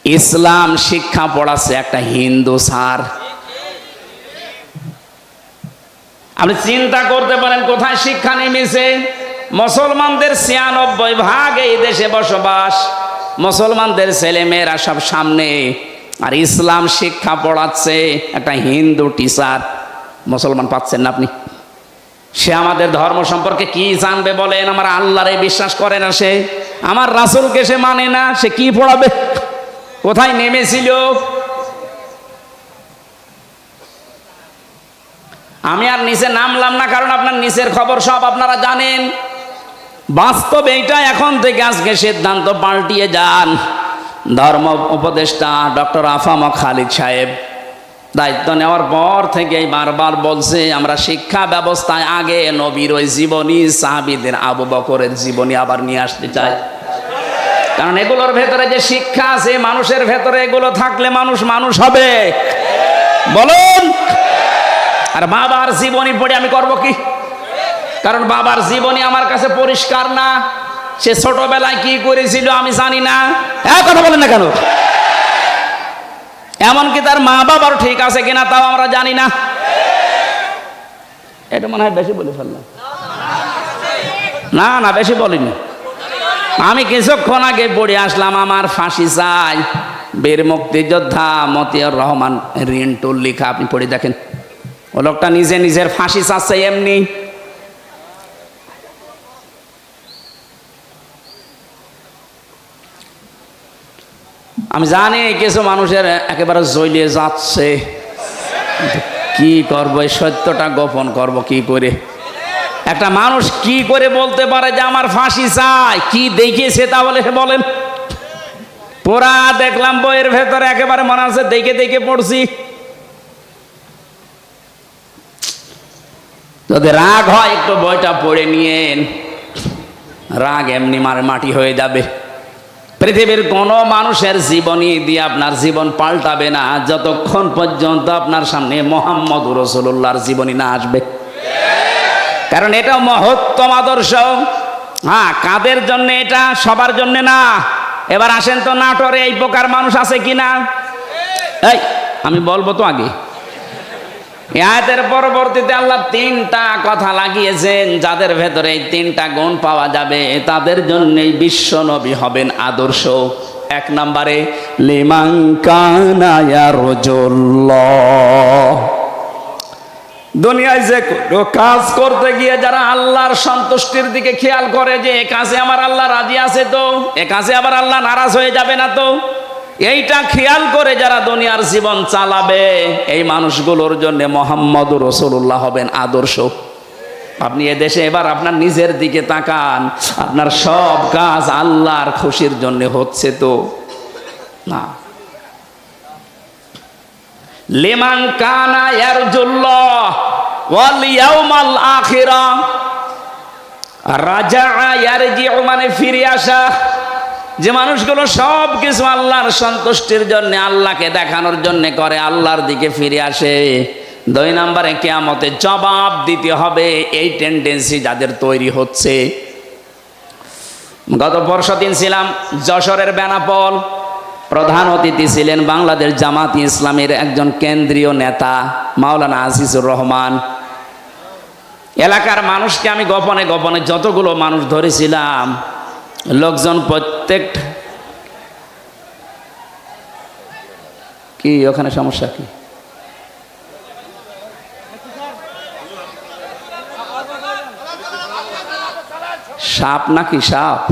ইসলাম শিক্ষা পড়াচ্ছে একটা হিন্দু স্যার। আপনি চিন্তা করতে পারেন কোথায় শিক্ষা নেমেছে। মুসলমানদের ৯৬% এই দেশে বসবাস, মুসলমানদের ছেলে মেয়েরা সব সামনে, আর ইসলাম শিক্ষা পড়াচ্ছে একটা হিন্দু টিচার। মুসলমান পাচ্ছেন না আপনি? সে আমাদের ধর্ম সম্পর্কে কি জানবে বলেন? আমার আল্লাহরে বিশ্বাস করে না সে, আমার রাসূলকে সে মানে না, সে কি পড়াবে? কোথায় নেমেছিল? আমি আর নিচে নামলাম না, কারণ আপনার নিচের খবর সব আপনারা জানেন। বাস্তব এইটা, এখন থেকে আজকে সিদ্ধান্ত পাল্টিয়ে যান। ধর্ম উপদেষ্টা ডক্টর আফাম খালিদ সাহেব দায়িত্ব নেওয়ার পর থেকেই বারবার বলছে আমরা শিক্ষা ব্যবস্থায় আগে নবীর ওই জীবনী, সাহাবীদের, আবু বকরের জীবনী আবার নিয়ে আসতে চাই। কারণ এগুলোর ভেতরে যে শিক্ষা আছে, মানুষের ভেতরে এগুলো থাকলে মানুষ মানুষ হবে। বলুন। আর বাবার জীবনী পড়ে আমি করব কি? কারণ বাবার জীবনী আমার কাছে পরিষ্কার না। সে ছোটবেলায় কি করেছিল আমি জানি না। কথা বলেন না কেন? এমনকি তার মা বাবার ঠিক আছে কিনা তাও আমরা জানি না। এটা মনে হয় বেশি বলে ফেললাম। না না, বেশি বলিনি। আমি কিছুক্ষণ আগে পড়ে আসলাম আমার ফাঁসি চাই, বীর মুক্তিযোদ্ধা মতিয়ার রহমান রিন্টুর লেখা। আপনি পড়ে দেখেন, ও লোকটা নিজে নিজের ফাঁসি চাচ্ছে এমনি। আমি জানি কিছু মানুষের একেবারে জ্বলিয়ে যাচ্ছে, কি করবো, এই সত্যটা গোপন করব কি করে? একটা মানুষ কি করে বলতে পারে যে আমার ফাঁসি চাই? কি দেখিয়েছে তাহলে বলেন? পুরা দেখলাম বইয়ের ভেতরে, একেবারে মনে আছে দেখে দেখে পড়ছি। যদি রাগ হয় একটু বইটা পড়ে নিয়েন, রাগ এমনি মাটি হয়ে যাবে। পৃথিবীর কোনো মানুষের জীবনী দিয়ে আপনার জীবন পাল্টাবে না যতক্ষণ পর্যন্ত আপনার সামনে মুহাম্মদুর রাসূলুল্লাহর জীবনী না আসবে। কারণ এটা মহত্তম আদর্শ। হ্যাঁ, কাদের জন্য এটা? সবার জন্য না। এবার আসেন তো, নাটোরে এই প্রকার মানুষ আছে কিনা? এই আমি বলবো তো আগে। আয়াতের পরবর্তীতে আল্লাহ ৩টা কথা লাগিয়েছেন, যাদের ভেতরে এই ৩টা গুণ পাওয়া যাবে তাদের জন্যই বিশ্ব নবী হবেন আদর্শ। ১ নম্বরে লিমান কানা ইয়ারজুল্লাহ। দুনিয়ায় যে কোনো কাজ করতে গিয়ে যারা আল্লাহর সন্তুষ্টির দিকে খেয়াল করে যে এ কাজে আমার আল্লাহ রাজি আছে তো, এ কাজে আবার আল্লাহ নারাজ হয়ে যাবে না তো, এইটা খেয়াল করে যারা দুনিয়ার জীবন চালাবে, এই মানুষগুলোর জন্য মুহাম্মদুর রাসূলুল্লাহ হবেন আদর্শ। আপনি এদেশে এবার আপনার নিজের দিকে তাকান, আপনার সব কাজ আল্লাহর খুশির জন্য হচ্ছে তো না? লিমান কানা ইয়ারজুল্লাহ ওয়াল ইয়াউমাল আখিরা, রাজাআ ইয়ারজিউ মানে ফিরে আসা। যে মানুষগুলো সব কিছু আল্লাহর সন্তুষ্টির জন্য, আল্লাহকে দেখানোর জন্য করে, আল্লাহর দিকে ফিরে আসে। ২ নম্বরে কিয়ামতে জবাব দিতে হবে, এই টেন্ডেন্সি যাদের তৈরি হচ্ছে। গত পরশুদিন ছিলাম যশোরের বেনাপোল, প্রধান অতিথি ছিলেন বাংলাদেশ জামাত ইসলামের একজন কেন্দ্রীয় নেতা মাওলানা আজিজুর রহমান। এলাকার মানুষকে আমি গোপনে গোপনে যতগুলো মানুষ ধরেছিলাম, লোকজন প্রত্যেক কি ওখানে সমস্যা কি? সাপ নাকি সাপ?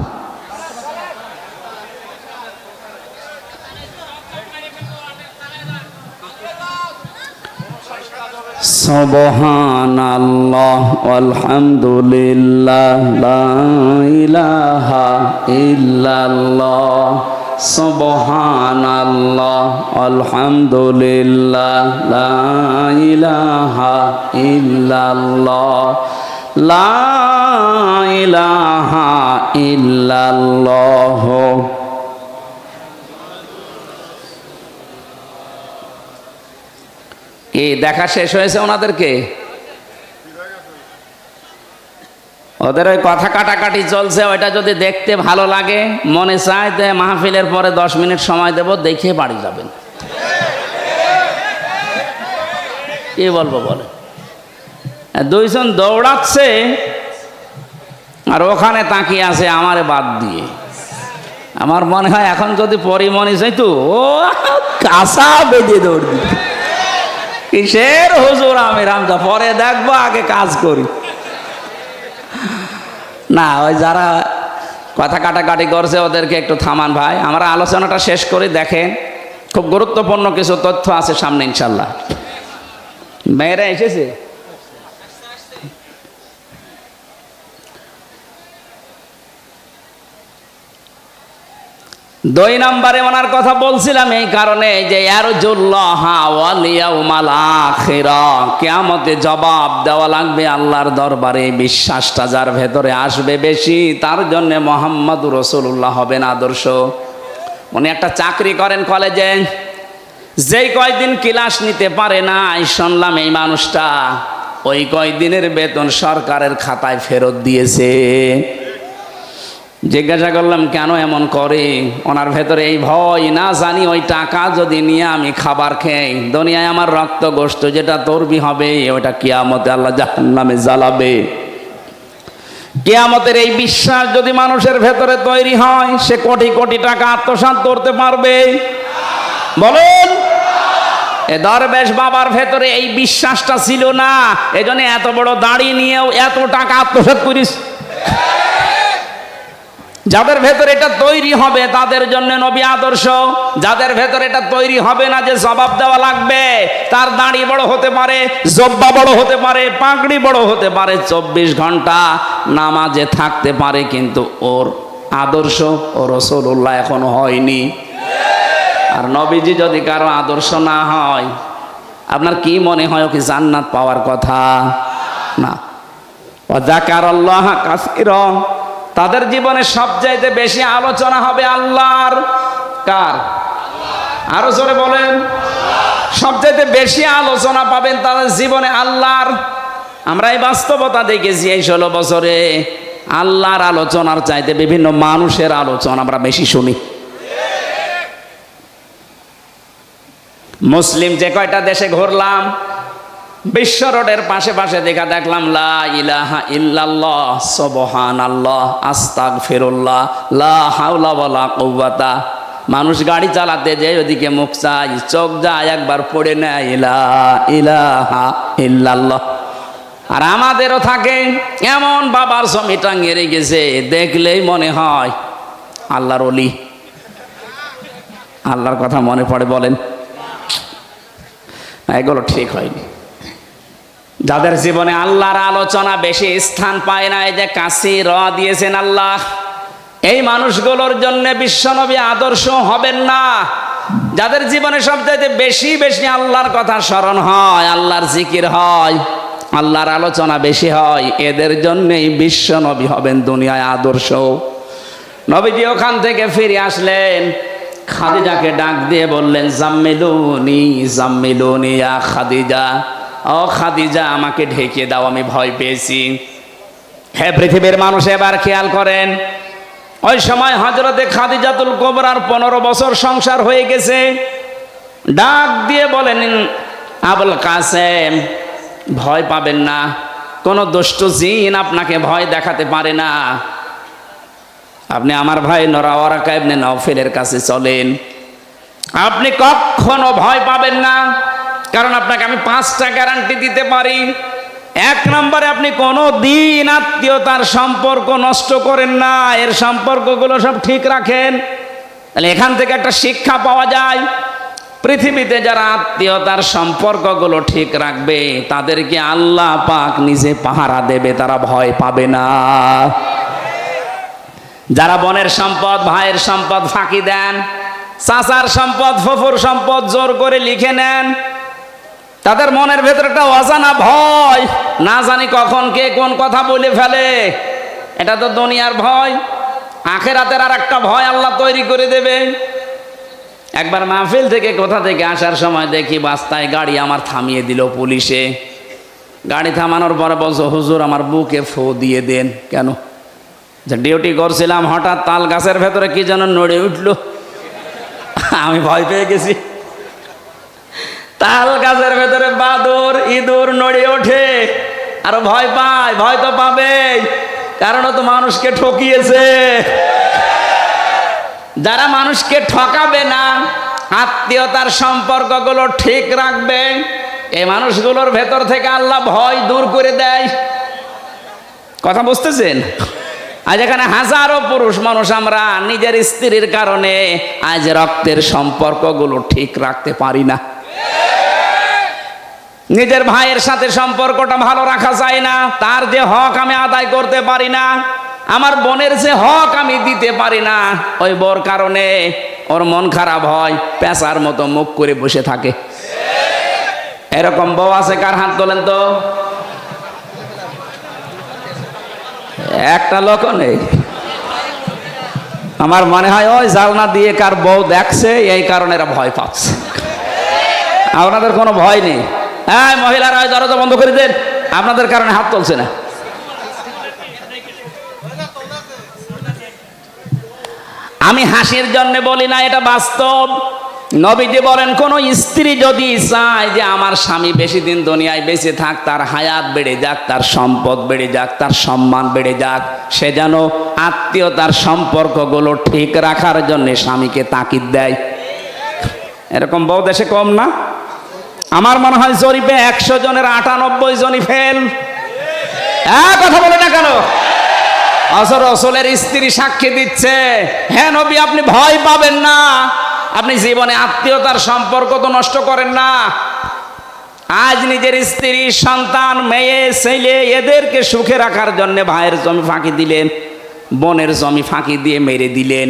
সুবহানাল্লাহ আলহামদুলিল্লাহ লা ইলাহা ইল্লাল্লাহ, সুবহানাল্লাহ আলহামদুলিল্লাহ লা ইলাহা ইল্লাল্লাহ, লা ইলাহা ইল্লাল্লাহ। কি দেখা শেষ হয়েছে ওনাদেরকে? ওদের ওই কথা কাটাকাটি চলছে, ওইটা যদি দেখতে ভালো লাগে, মনে চায় যে মাহফিলের পরে 10 মিনিট সময় দেব, দেখে বাড়ি যাবেন। কি বলবো বলে, দুইজন দৌড়াচ্ছে আর ওখানে তাকিয়ে আছে আমারে বাদ দিয়ে। আমার মনে হয় এখন যদি পরিমণি যাইতো, ও কাঁচা বেঁধে দৌড় দিত। কিসের হুজুর আমি রামদা, পরে দেখবো, আগে কাজ করি। না, ওই যারা কথা কাটাকাটি করছে ওদেরকে একটু থামান ভাই, আমরা আলোচনাটা শেষ করে দেখেন, খুব গুরুত্বপূর্ণ কিছু তথ্য আছে সামনে ইনশাল্লাহ। মেয়েরা এসেছে? দুই নম্বরে ওনার কথা বলছিলাম এই কারণে যে কিয়ামতে জবাব দেওয়া লাগবে আল্লাহর দরবারে। বিশ্বাসটা যার ভেতরে আসবে বেশি, তার জন্য মুহাম্মদুর রাসূলুল্লাহ হবেন আদর্শ। উনি একটা চাকরি করেন কলেজে, যেই কয়দিন ক্লাস নিতে পারে না, শুনলাম এই মানুষটা ওই কয়দিনের বেতন সরকারের খাতায় ফেরত দিয়েছে। জিজ্ঞাসা করলাম কেন এমন করে? ওনার ভেতরে এই ভয়, না জানি ওই টাকা যদি নিয়ে আমি খাবার খেয়ে দুনিয়ায় আমার রক্ত গোশত যেটা চর্বি হবে, ওইটা কিয়ামতে আল্লাহ জাহান্নামে জ্বালাবে। কিয়ামতের এই বিশ্বাস যদি মানুষের ভেতরে তৈরি হয়, সে কোটি কোটি টাকা আত্মসাৎ করতে পারবে? বলেন। এ দরবেশ বাবার ভেতরে এই বিশ্বাসটা ছিল না, এজন্য এত বড় দাড়ি নিয়েও এত টাকা আত্মসাৎ করিস। যাদের ভেতরে এটা তৈরি হবে তাদের জন্য নবী আদর্শ। যাদের ভেতরে এটা তৈরি হবে না যে জবাব দেওয়া লাগবে, তার দাড়ি বড় হতে পারে, জব্বা বড় হতে পারে, পাগড়ি বড় হতে পারে, 24 ঘন্টা নামাজে থাকতে পারে, কিন্তু ওর আদর্শ ও রাসূলুল্লাহ এখনো হয়নি। আর নবীজি যদি কারো আদর্শ না হয়, আপনার কি মনে হয় ও কি জান্নাত পাওয়ার কথা? না। ওয়া যাকারাল্লাহ কাসীরা, তাদের জীবনে সবচাইতে বেশি আলোচনা হবে আল্লাহর। কার? আরো জোরে বলেন। সবচাইতে বেশি আলোচনা পাবেন তাদের জীবনে আল্লাহর। আমরা এই বাস্তবতা দেখেছি এই 16 বছরে, আল্লাহর আলোচনার চাইতে বিভিন্ন মানুষের আলোচনা আমরা বেশি শুনি। মুসলিম যে কয়টা দেশে ঘুরলাম, বিশ্ব রোডের পাশে পাশে দেখলাম লা ইলাহা ইল্লাল্লাহ, সুবহানাল্লাহ, আস্তাগফিরুল্লাহ, লা হাওলা ওয়ালা কুওয়াতা। মানুষ গাড়ি চালাতে যায়, ওদিকে মুখ চাই, চোখ যায়, একবার পড়ে নেয় লা ইলাহা ইল্লাল্লাহ। আর আমাদেরও থাকে এমন বাবার ছবি টাঙিয়ে রেখেছে, দেখলেই মনে হয় আল্লাহর ওলি। আল্লাহর কথা মনে পড়ে, বলেন। এগুলো ঠিক হয়নি। যাদের জীবনে আল্লাহর আলোচনা বেশি স্থান পায় না, এই যে কাশি র দিয়েছেন আল্লাহ, এই মানুষগুলোর জন্য বিশ্বনবী আদর্শ হবেন না। যাদের জীবনে সবচাইতে বেশি বেশি আল্লাহর কথা স্মরণ হয়, আল্লাহর জিকির হয়, আল্লাহর আলোচনা বেশি হয়, এদের জন্যই বিশ্বনবী হবেন দুনিয়ায় আদর্শ। নবীজি ওখান থেকে ফিরে আসলেন, খাদিজাকে ডাক দিয়ে বললেন, জাম্মিলুনি জাম্মিলুনি ইয়া খাদিজা, ও খাদিজা আমাকে ঢেকে দাও, আমি ভয় পেয়েছি। হে পৃথিবীর মানুষ, এবার খেয়াল করেন, ওই সময় হযরতে খাদিজাতুল কুবরার 15 বছর সংসার হয়ে গেছে। ডাক দিয়ে বলেন, আবুল কাসেম ভয় পাবেন না, কোন দুষ্ট জিন আপনাকে ভয় দেখাতে পারে না। আপনি আমার ভাই ওয়ারাকা ইবনে নওফেলের কাছে চলেন, আপনি কখনো ভয় পাবেন না। কারণ আপনাকে আমি 5টা গ্যারান্টি দিতে পারি। 1 নম্বরে, আপনি কোনো দিন আত্মীয়তার সম্পর্ক নষ্ট করেন না, এর সম্পর্কগুলো সব ঠিক রাখেন। তাহলে এখান থেকে একটা শিক্ষা পাওয়া যায়, পৃথিবীতে যারা আত্মীয়তার সম্পর্কগুলো ঠিক রাখবে তাদেরকে আল্লাহ পাক নিজে পাহারা দেবে, তারা ভয় পাবে না। যারা বোনের সম্পদ, ভাইয়ের সম্পদ ফাঁকি দেন, চাচার সম্পদ, ফুফুর সম্পদ জোর করে লিখে নেন, তাদের মনের ভেতরে একটা অজানা ভয়, না জানি কখন কে কোন কথা বলে ফেলে। এটা তো দুনিয়ার ভয়, আখেরাতের আর একটা ভয় আল্লাহ তৈরি করে দেবে। একবার মাহফিল থেকে কোথা থেকে আসার সময় দেখি রাস্তায় গাড়ি আমার থামিয়ে দিল পুলিশে। গাড়ি থামানোর পরে বলছো, হুজুর আমার বুকে ফু দিয়ে দেন। কেন? যে ডিউটি করছিলাম, হঠাৎ তাল গাছের ভেতরে কি যেন নড়ে উঠলো, আমি ভয় পেয়ে গেছি। তাল গাছের ভেতরে বাদুর ইঁদুর নড়ে ওঠে, আর ভয় পায়। ভয় তো পাবে, কারণ ও তো মানুষকে ঠকিয়েছে। যারা মানুষকে ঠকাবে না, আত্মীয়তার সম্পর্কগুলো ঠিক রাখবে, এই মানুষগুলোর ভেতর থেকে আল্লাহ ভয় দূর করে দেয়। কথা বুঝতেছেন? আজ এখানে হাজারো পুরুষ মানুষ আমরা নিজের স্ত্রীর কারণে আজ রক্তের সম্পর্কগুলো ঠিক রাখতে পারি না। নিজের ভাইয়ের সাথে সম্পর্কটা ভালো রাখা যায় না, তার যে হক আমি আদায় করতে পারি না, আমার বোনের যে হক আমি দিতে পারি না, ওই বোর কারণে ওর মন খারাপ হয়, পেঁচার মতো মুখ করে বসে থাকে। এরকম বউ আছে? কার হাত তোলেন তো? একটা লোকও নেই। আমার মনে হয় ওই জালনা দিয়ে কার বউ দেখছে, এই কারণে এরা ভয় পাচ্ছে। আপনাদের কোনো ভয় নেই? হ্যাঁ, মহিলারা ওই দরজা বন্ধ করে দেন, আপনাদের কারণে হাত তুলছে না। আমি হাসির জন্য বলি না, এটা বাস্তব। নবীজি বলেন, কোন স্ত্রী যদি চায় যে আমার স্বামী বেশি দিন দুনিয়ায় বেঁচে থাক, তার হায়াত বেড়ে যাক, তার সম্পদ বেড়ে যাক, তার সম্মান বেড়ে যাক, সে যেন আত্মীয়তার সম্পর্কগুলো ঠিক রাখার জন্য স্বামীকে তাকিদ দেয়। এরকম বউ দেশে কম না? আমার মনে হয় জরিপে 100 জনের 98 জনই ফেল। কথা বলে না কেন? রসুলের স্ত্রী সাক্ষী দিচ্ছে, হ্যাঁ নবী আপনি ভয় পাবেন না, আপনি জীবনে আত্মীয়তার সম্পর্ক তো নষ্ট করেন না। আজ নিজের স্ত্রী, সন্তান, মেয়ে, ছেলে এদেরকে সুখে রাখার জন্য ভাইয়ের জমি ফাঁকি দিলেন, বোনের জমি ফাঁকি দিয়ে মেরে দিলেন।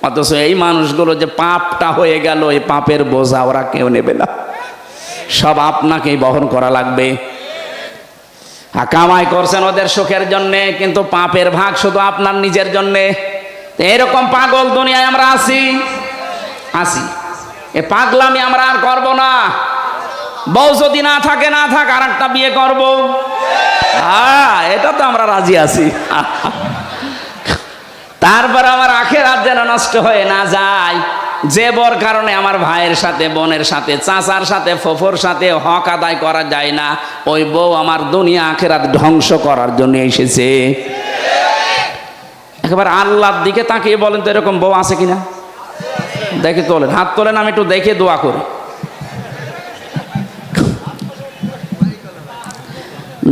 অথচ এই মানুষগুলো যে পাপটা হয়ে গেল, এই পাপের বোঝা ওরা কেউ নেবে না, সব আপনাকেই বহন করা লাগবে। কামাই করছেন ওদের সুখের জন্যে, কিন্তু পাপের ভাগ শুধু আপনার নিজের জন্যে। এরকম পাগল দুনিয়ায় আমরা আছি। এ পাগলামি আমরা আর করব না। বউ যদি না থাকে, না থাক, আর একটা বিয়ে করবো, এটা তো আমরা রাজি আছি। তারপর আমার আখেরাত যেন নষ্ট হয়ে না যায়। যে বর কারণে আমার ভাইয়ের সাথে, বোনের সাথে, চাচার সাথে, ফুফুর সাথে হক আদায় করা যায় না, ওই বউ আমার দুনিয়া আখেরাত ধ্বংস করার জন্য এসেছে। একেবারে আল্লাহর দিকে তাকিয়ে বলেন তো, এরকম বউ আছে কিনা? দেখে তোলেন, হাত তোলেন, আমি একটু দেখে দোয়া করি।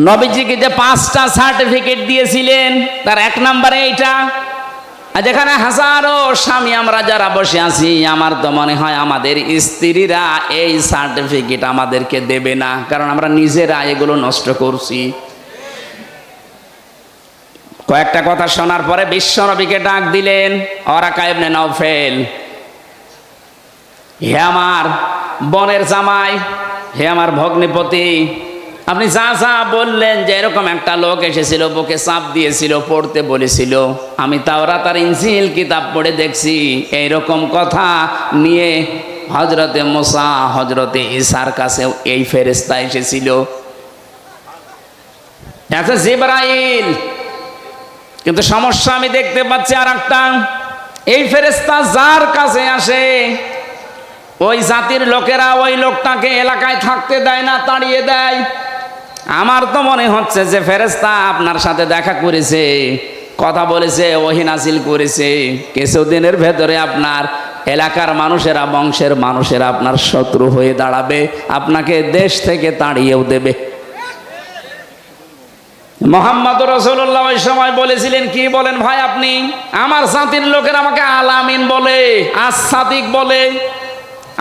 নবীজিকে যে 5টা সার্টিফিকেট দিয়েছিলেন, তার 1 নম্বরে এইটা। আর যেখানে হাজারো স্বামী আমরা যারা বসে আছি, আমার তো মনে হয় আমাদের স্ত্রীরা এই সার্টিফিকেট আমাদেরকে দেবে না, কারণ আমরা নিজেরা এগুলো নষ্ট করছি। কয়েকটা কথা শোনার পরে বিশ্বনবীকে ডাক দিলেন, ওয়ারাকা ইবনে নাওফেল, হে আমার বোনের জামাই, হে আমার ভগ্নিপতি, আপনি যা যা বললেন যে এরকম একটা লোক এসেছিল, বুকে চাপ দিয়েছিল, পড়তে বলেছিল, আমি তাওরাত আর ইনজিল কিতাব পড়ে দেখছি এইরকম কথা নিয়ে হযরতে মুসা, হযরতে ঈসার কাছে এই ফেরেশতা এসেছিল। আচ্ছা জিবরাইল, কিন্তু সমস্যা আমি দেখতে পাচ্ছি আর একটা, এই ফেরেশতা যার কাছে আসে ওই জাতির লোকেরা ওই লোকটাকে এলাকায় থাকতে দেয় না, তাড়িয়ে দেয়। আমার তো মনে হচ্ছে যে ফেরেশতা আপনার সাথে দেখা করেছে, কথা বলেছে, ওহী নাযিল করেছে, কিছুদিনের ভেতরে আপনার এলাকার মানুষেরা, বংশের মানুষেরা আপনার শত্রু হয়ে দাঁড়াবে, আপনাকে দেশ থেকে তাড়িয়েও দেবে। মুহাম্মদ রাসূলুল্লাহ ওই সময় বলেছিলেন, কি বলেন ভাই আপনি? আমার জাতির লোকেরা আমাকে আলামিন বলে, আসাদিক বলে,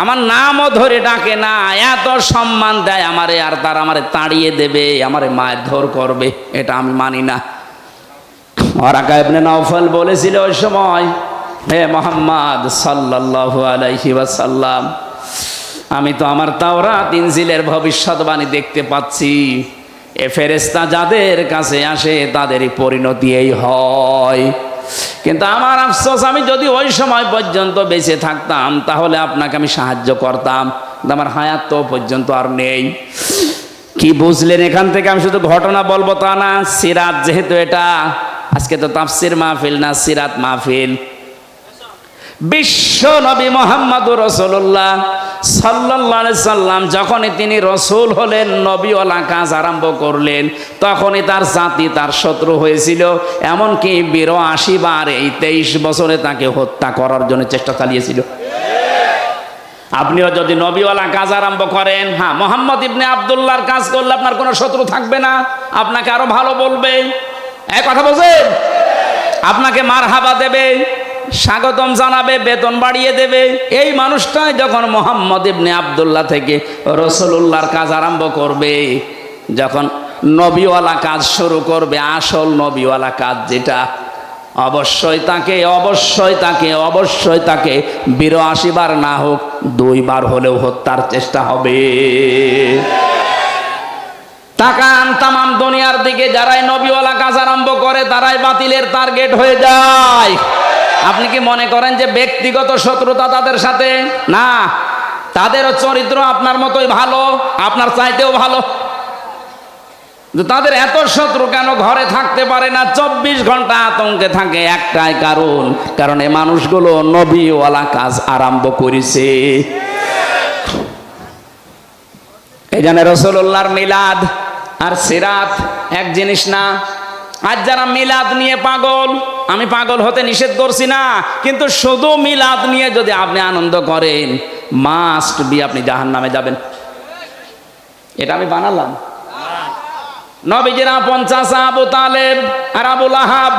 আমার নামও ধরে ডাকে না, এত সম্মান দেয় আমারে, আর তারা আমারে তাড়িয়ে দেবে, আমারে মারধর করবে, এটা আমি মানি না। ওয়ারাকা ইবনে নাওফল বলেছিল ওই সময়, হে মুহাম্মদ সাল্লাল্লাহু আলাইহি ওয়াসাল্লাম, আমি তো আমার তাওরাত ইনজিলের ভবিষ্যৎবাণী দেখতে পাচ্ছি, এ ফেরেশতা যাদের কাছে আসে তাদেরই পরিণতি এই হয়। কিন্তু আমার আফসোস, আমি যদি ওই সময় পর্যন্ত বেঁচে থাকতাম তাহলে আপনাকে আমি সাহায্য করতাম, কিন্তু আমার হায়াত তো পর্যন্ত আর নেই। কি বুঝলেন এখান থেকে? আমি শুধু ঘটনা বলবো তা না, সিরাত যেহেতু এটা, আজকে তো তাফসির মাহফিল না, সিরাত মাহফিল। বিশ্ব নবী মুহাম্মদুর রাসূলুল্লাহ সাল্লাল্লাহু আলাইহি সাল্লাম যখনই তিনি রসুল হলেন, নবীওয়ালা কাজ আরম্ভ করলেন, তখনই তার জাতি তার শত্রু হয়েছিল। এমনকি ৮২ বার এই ২৩ বছরে তাকে হত্যা করার জন্য চেষ্টা চালিয়েছিল। আপনিও যদি নবীওয়ালা কাজ আরম্ভ করেন, হ্যাঁ, মোহাম্মদ ইবনে আব্দুল্লাহর কাজ করলে আপনার কোনো শত্রু থাকবে না, আপনাকে আরো ভালো বলবে। এই কথা বলছেন? আপনাকে মারহাবা দেবে, স্বাগতম জানাবে, বেতন বাড়িয়ে দেবে। এই মানুষটাই যখন মোহাম্মদ ইবনে আব্দুল্লাহ থেকে রাসূলুল্লাহর কাজ আরম্ভ করবে, যখন নবীওয়ালা কাজ শুরু করবে, আসল নবীওয়ালা কাজ যেটা, অবশ্যই তাকে ৮২ বার না হোক ২ বার হলেও হত্যার চেষ্টা হবে। তাকান তামাম দুনিয়ার দিকে, যারাই নবীওয়ালা কাজ আরম্ভ করে তারাই বাতিলের টার্গেট হয়ে যায়। আপনি কি মনে করেন যে ব্যক্তিগত শত্রুতা তাদের সাথে? না, তাদেরও চরিত্র আপনার মতোই ভালো, আপনার চাইতেও ভালো। তাদের এত শত্রু কেন ঘরে থাকতে পারে না, ২৪ ঘন্টা আতঙ্কে থাকে? একটাই কারণ এই মানুষগুলো নবীওয়ালা কাজ আরম্ভ করেছে। এই জন্য রাসূলুল্লাহর মিলাদ আর সিরাত এক জিনিস না। আজ যারা মিলাদ নিয়ে পাগল, আমি পাগল হতে নিষেধ করছি না, কিন্তু শুধু মিলাদ নিয়ে যদি আপনি আনন্দ করেন, মাস্ট বি আপনি জাহান্নামে যাবেন। এটা আমি বানালাম। নবীজির আপন চাচা আবু তালেব আর আবু লাহাব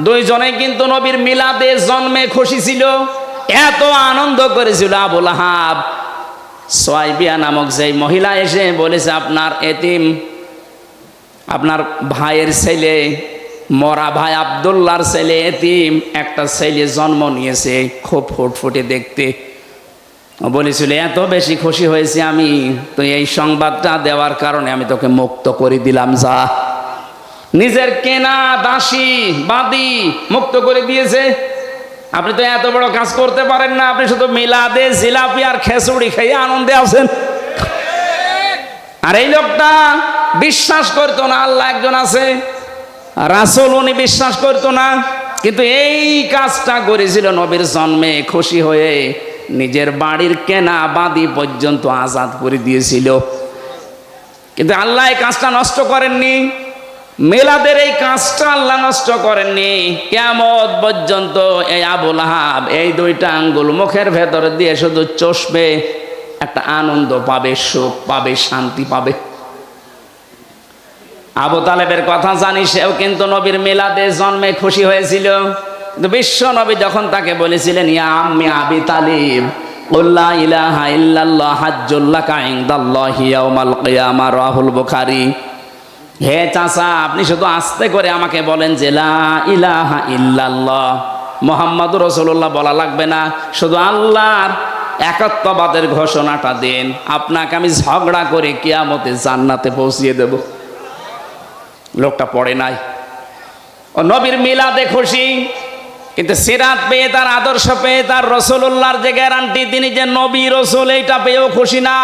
দুইজনেই কিন্তু নবীর মিলাদে জন্মে খুশি ছিল, এত আনন্দ করেছিল। আবু লাহাব, সুয়াইবিয়া নামক যেই মহিলা এসে বলেছে, আপনার এতিম, আপনার ভাইয়ের ছেলে, মরা ভাই আব্দুল্লাহর ছেলে এতিম, একটা ছেলে জন্ম নিয়েছে, খুব ফুটফুটে দেখতে। বলেছিল, এত বেশি খুশি হয়েছে আমি, তো এই সংবাদটা দেওয়ার কারণে আমি তোকে মুক্ত করে দিলাম। যা, নিজের কেনা দাসী বাদী মুক্ত করে দিয়েছে। আপনি তো এত বড় কাজ করতে পারেন না, আপনি শুধু মিলাদে জিলাপি আর খেচুড়ি খেয়ে আনন্দে আছেন। আর এই লোকটা বিশ্বাস করতো না আল্লাহ একজন আছে, রাসূল উনি বিশ্বাস করতো না, কিন্তু এই কাজটা করেছিল নবীর জন্মে খুশি হয়ে। নিজের বাড়ির কেনা বাদী পর্যন্ত আজাদ করে দিয়েছিল। কিন্তু আল্লাহ এই কাজটা নষ্ট করেননি, মিলাদের এই কাজটা আল্লাহ নষ্ট করেননি। কিয়ামত পর্যন্ত এই আবু লাহাব এই 2টা আঙ্গুল মুখের ভেতর দিয়ে শুধু চষবে, একটা আনন্দ পাবে, সুখ পাবে, শান্তি পাবে। আবু তালেবের কথা জানি, সেও কিন্তু নবীর মিলাদে জন্মে খুশি হয়েছিল। কিন্তু বিশ্ব নবী যখন তাকে বলেছিলেন, ইয়া আম্মি আবি তালিব, কুল লা ইলাহা ইল্লাল্লাহ হাজ্জুল লাকা ইনদাল্লাহি ইয়াউমাল কিয়ামা, রাহুল বুখারী, হে চাচা, আপনি শুধু আস্তে করে আমাকে বলেন যে লা ইলাহা ইল্লাল্লাহ, মুহাম্মাদুর রাসূলুল্লাহ বলা লাগবে না, শুধু আল্লাহর একত্ববাদের ঘোষণাটা দেন, আপনাকে আমি ঝগড়া করে কিয়ামতে জান্নাতে পৌঁছিয়ে দেব। লোকটা পড়ে নাই, ও নবীর মিলাদে খুশি, কিন্তু সিরাত পেয়ে, তার আদর্শ পেয়ে, তার রাসূলুল্লাহর যে গ্যারান্টি তিনি যে নবী রাসূল, এইটা পেয়েও খুশি না।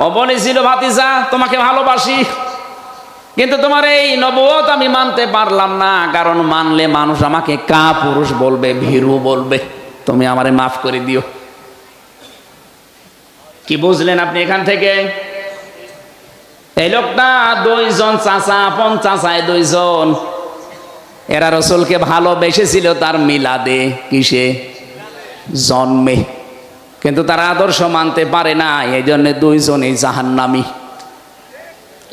ও বলেছিল, ভাতিজা তোমাকে ভালোবাসি, কিন্তু তোমার এই নবুয়ত আমি মানতে পারলাম না, কারণ মানলে মানুষ আমাকে কাপুরুষ বলবে, ভীরু বলবে, তুমি আমারে মাফ করে দিও। কি বুঝলেন আপনি এখান থেকে? এই লোকটা 2 জন চাচা, আপন চাচায় 2 জন, এরা রসুলকে ভালোবেসেছিল তার মিলাদে, কিসে? জন্মে, কিন্তু তারা আদর্শ মানতে পারে না, এই জন্য 2 জনই জাহান্নামী।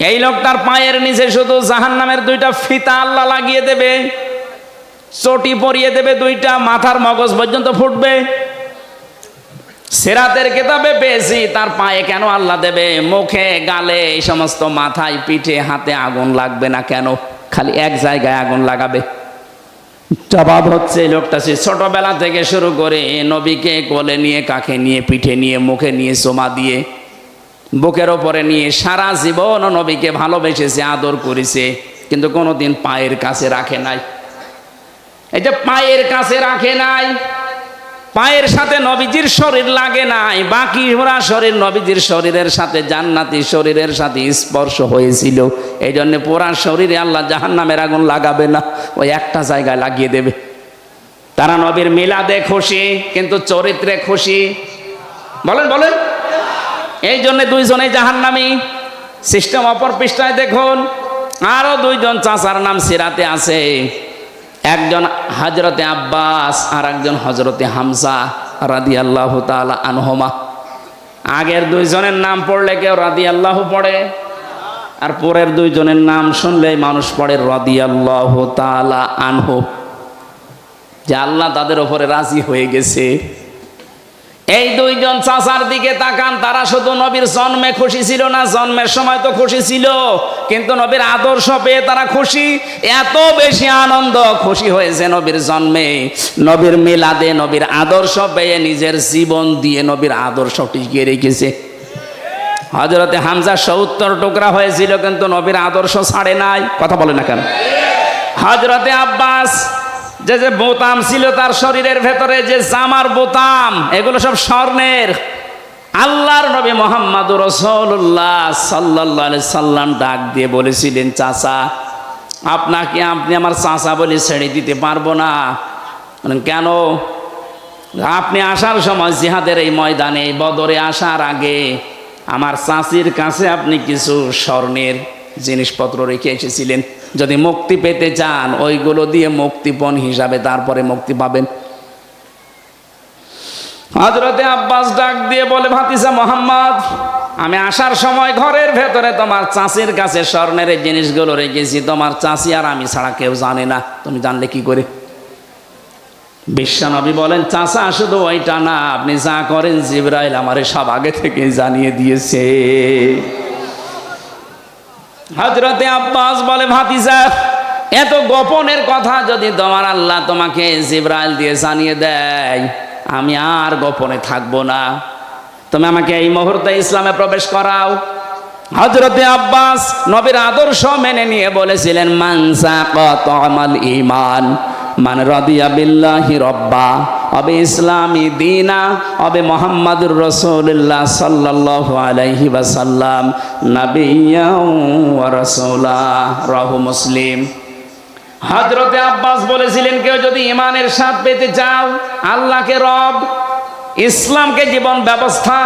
এই লোকটার পায়ের নিচে শুধু জাহান্নামের 2টা ফিতা আল্লাহ লাগিয়ে দেবে, চটি পরিয়ে দেবে, 2টা মাথার মগজ পর্যন্ত ফুটবে। সিরাতের কিতাবে পেয়েছি, তার পায়ে কেন আল্লাহ দেবে? মুখে, গালে, এই সমস্ত মাথায়, পিঠে, হাতে আগুন লাগবে না কেন? খালি এক জায়গায় আগুন লাগাবে। জবাব হচ্ছে, লোকটা সে ছোটবেলা থেকে শুরু করে নবীকে কোলে নিয়ে, কাঁখে নিয়ে, পিঠে নিয়ে, মুখে নিয়ে, চোমা দিয়ে, বুকের ওপরে নিয়ে সারা জীবন নবীকে ভালোবেসেছে, আদর করেছে, কিন্তু কোনোদিন পায়ের কাছে রাখে নাই। এই যে পায়ের কাছে রাখে নাই, পায়ের সাথে নবীজির শরীর লাগে নাই, বাকি ওরা শরীর নবীজির শরীরের সাথে, জান্নাতি শরীরের সাথে স্পর্শ হয়েছিল। এই জন্য পুরা শরীরে আল্লাহ জাহান্নামের আগুন লাগাবে না, ওই একটা জায়গায় লাগিয়ে দেবে। তারা নবীর মিলাদে খুশি, কিন্তু চরিত্রে খুশি। বলেন বলেন। এই জন্য দুইজনে জাহান্নামী। সিস্টেম অপর পৃষ্ঠায় দেখুন, আরো দুইজন চাচার নাম সিরাতে আছে। একজন হযরতে আব্বাস আর একজন হযরতে হামজা রাদিয়াল্লাহু তাআলা আনহুমা। আগের দুইজনের নাম পড়লে কেউ রাদিয়াল্লাহু পড়ে, আর পরের দুইজনের নাম শুনলে মানুষ পড়ে রাদিয়াল্লাহু তাআলা আনহু, যে আল্লাহ তাদের উপরে রাজি হয়ে গেছে। এই দুইজন চাচার দিকে তাকান, তারা শুধু নবীর জন্মে খুশি ছিল না, জন্মের সময় তো খুশি ছিল, কিন্তু নবীর আদর্শ পেয়ে তারা খুশি। এত বেশি আনন্দ খুশি হয়েছে নবীর জন্মে, নবীর মিলাদে, নবীর আদর্শ পেয়ে নিজের জীবন দিয়ে নবীর আদর্শ টিকিয়ে রেখেছে। হযরতে হামজা ৭০ টুকরা হয়েছিল, কিন্তু নবীর আদর্শ ছাড়ে নাই। কথা বলে না কেন? হযরতে আব্বাস যে যে বোতাম ছিল তার শরীরের ভেতরে, যে জামার বোতাম, এগুলো সব স্বর্ণের। আল্লাহর নবী মুহাম্মদুর রাসূলুল্লাহ সাল্লাল্লাহু আলাইহি সাল্লাম ডাক দিয়ে বলেছিলেন, চাচা আপনাকে, আপনি আমার চাচা বলে ছেড়ে দিতে পারবো না। বলেন কেন? আপনি আসার সময় জিহাদের এই ময়দানে, এই বদরে আসার আগে আমার চাচির কাছে আপনি কিছু স্বর্ণের জিনিসপত্র রেখে এসেছিলেন। যদি মুক্তি পেতে চান ওইগুলো দিয়ে মুক্তিপণ হিসাবে তারপরে মুক্তি পাবেন। হযরতে আব্বাস ডাক দিয়ে বলে, ভাতিজা মুহাম্মদ, আমি আসার সময় ঘরের ভেতরে তোমার চাচির কাছে স্বর্ণের এই জিনিসগুলো রেখেছি, তোমার চাচি আর আমি ছাড়া কেউ জানে না, তুমি জানলে কি করে? বিশ্বনবী বলেন, চাচা শুধু ওইটা না, আপনি যা করেন জিবরাইল আমারে সব আগে থেকে জানিয়ে দিয়েছে। হযরতে আব্বাস বলে, ভাতিজা এত গোপনের কথা যদি তোমার আল্লাহ তোমাকে জিবরাইল দিয়ে জানিয়ে দেয়, আমি আর গোপনে থাকবো না, তুমি আমাকে এই মুহূর্তে ইসলামে প্রবেশ করাও। হযরতে আব্বাস নবীর আদর্শ মেনে নিয়ে বলেছিলেন, মান সাকা তামাল ঈমান মান রাদিয়া বিল্লাহি রাব্বা আবি ইসলামি দীনা আবি মুহাম্মাদুর রাসূলুল্লাহ সাল্লাল্লাহু আলাইহি ওয়াসাল্লাম নাবিয়্যা ওয়া রাসূলা, রাহু মুসলিম। হযরতে আব্বাস বলেছিলেন, কেউ যদি ঈমানের স্বাদ পেতে চাও, আল্লাহকে রব, ইসলামকে জীবন ব্যবস্থা,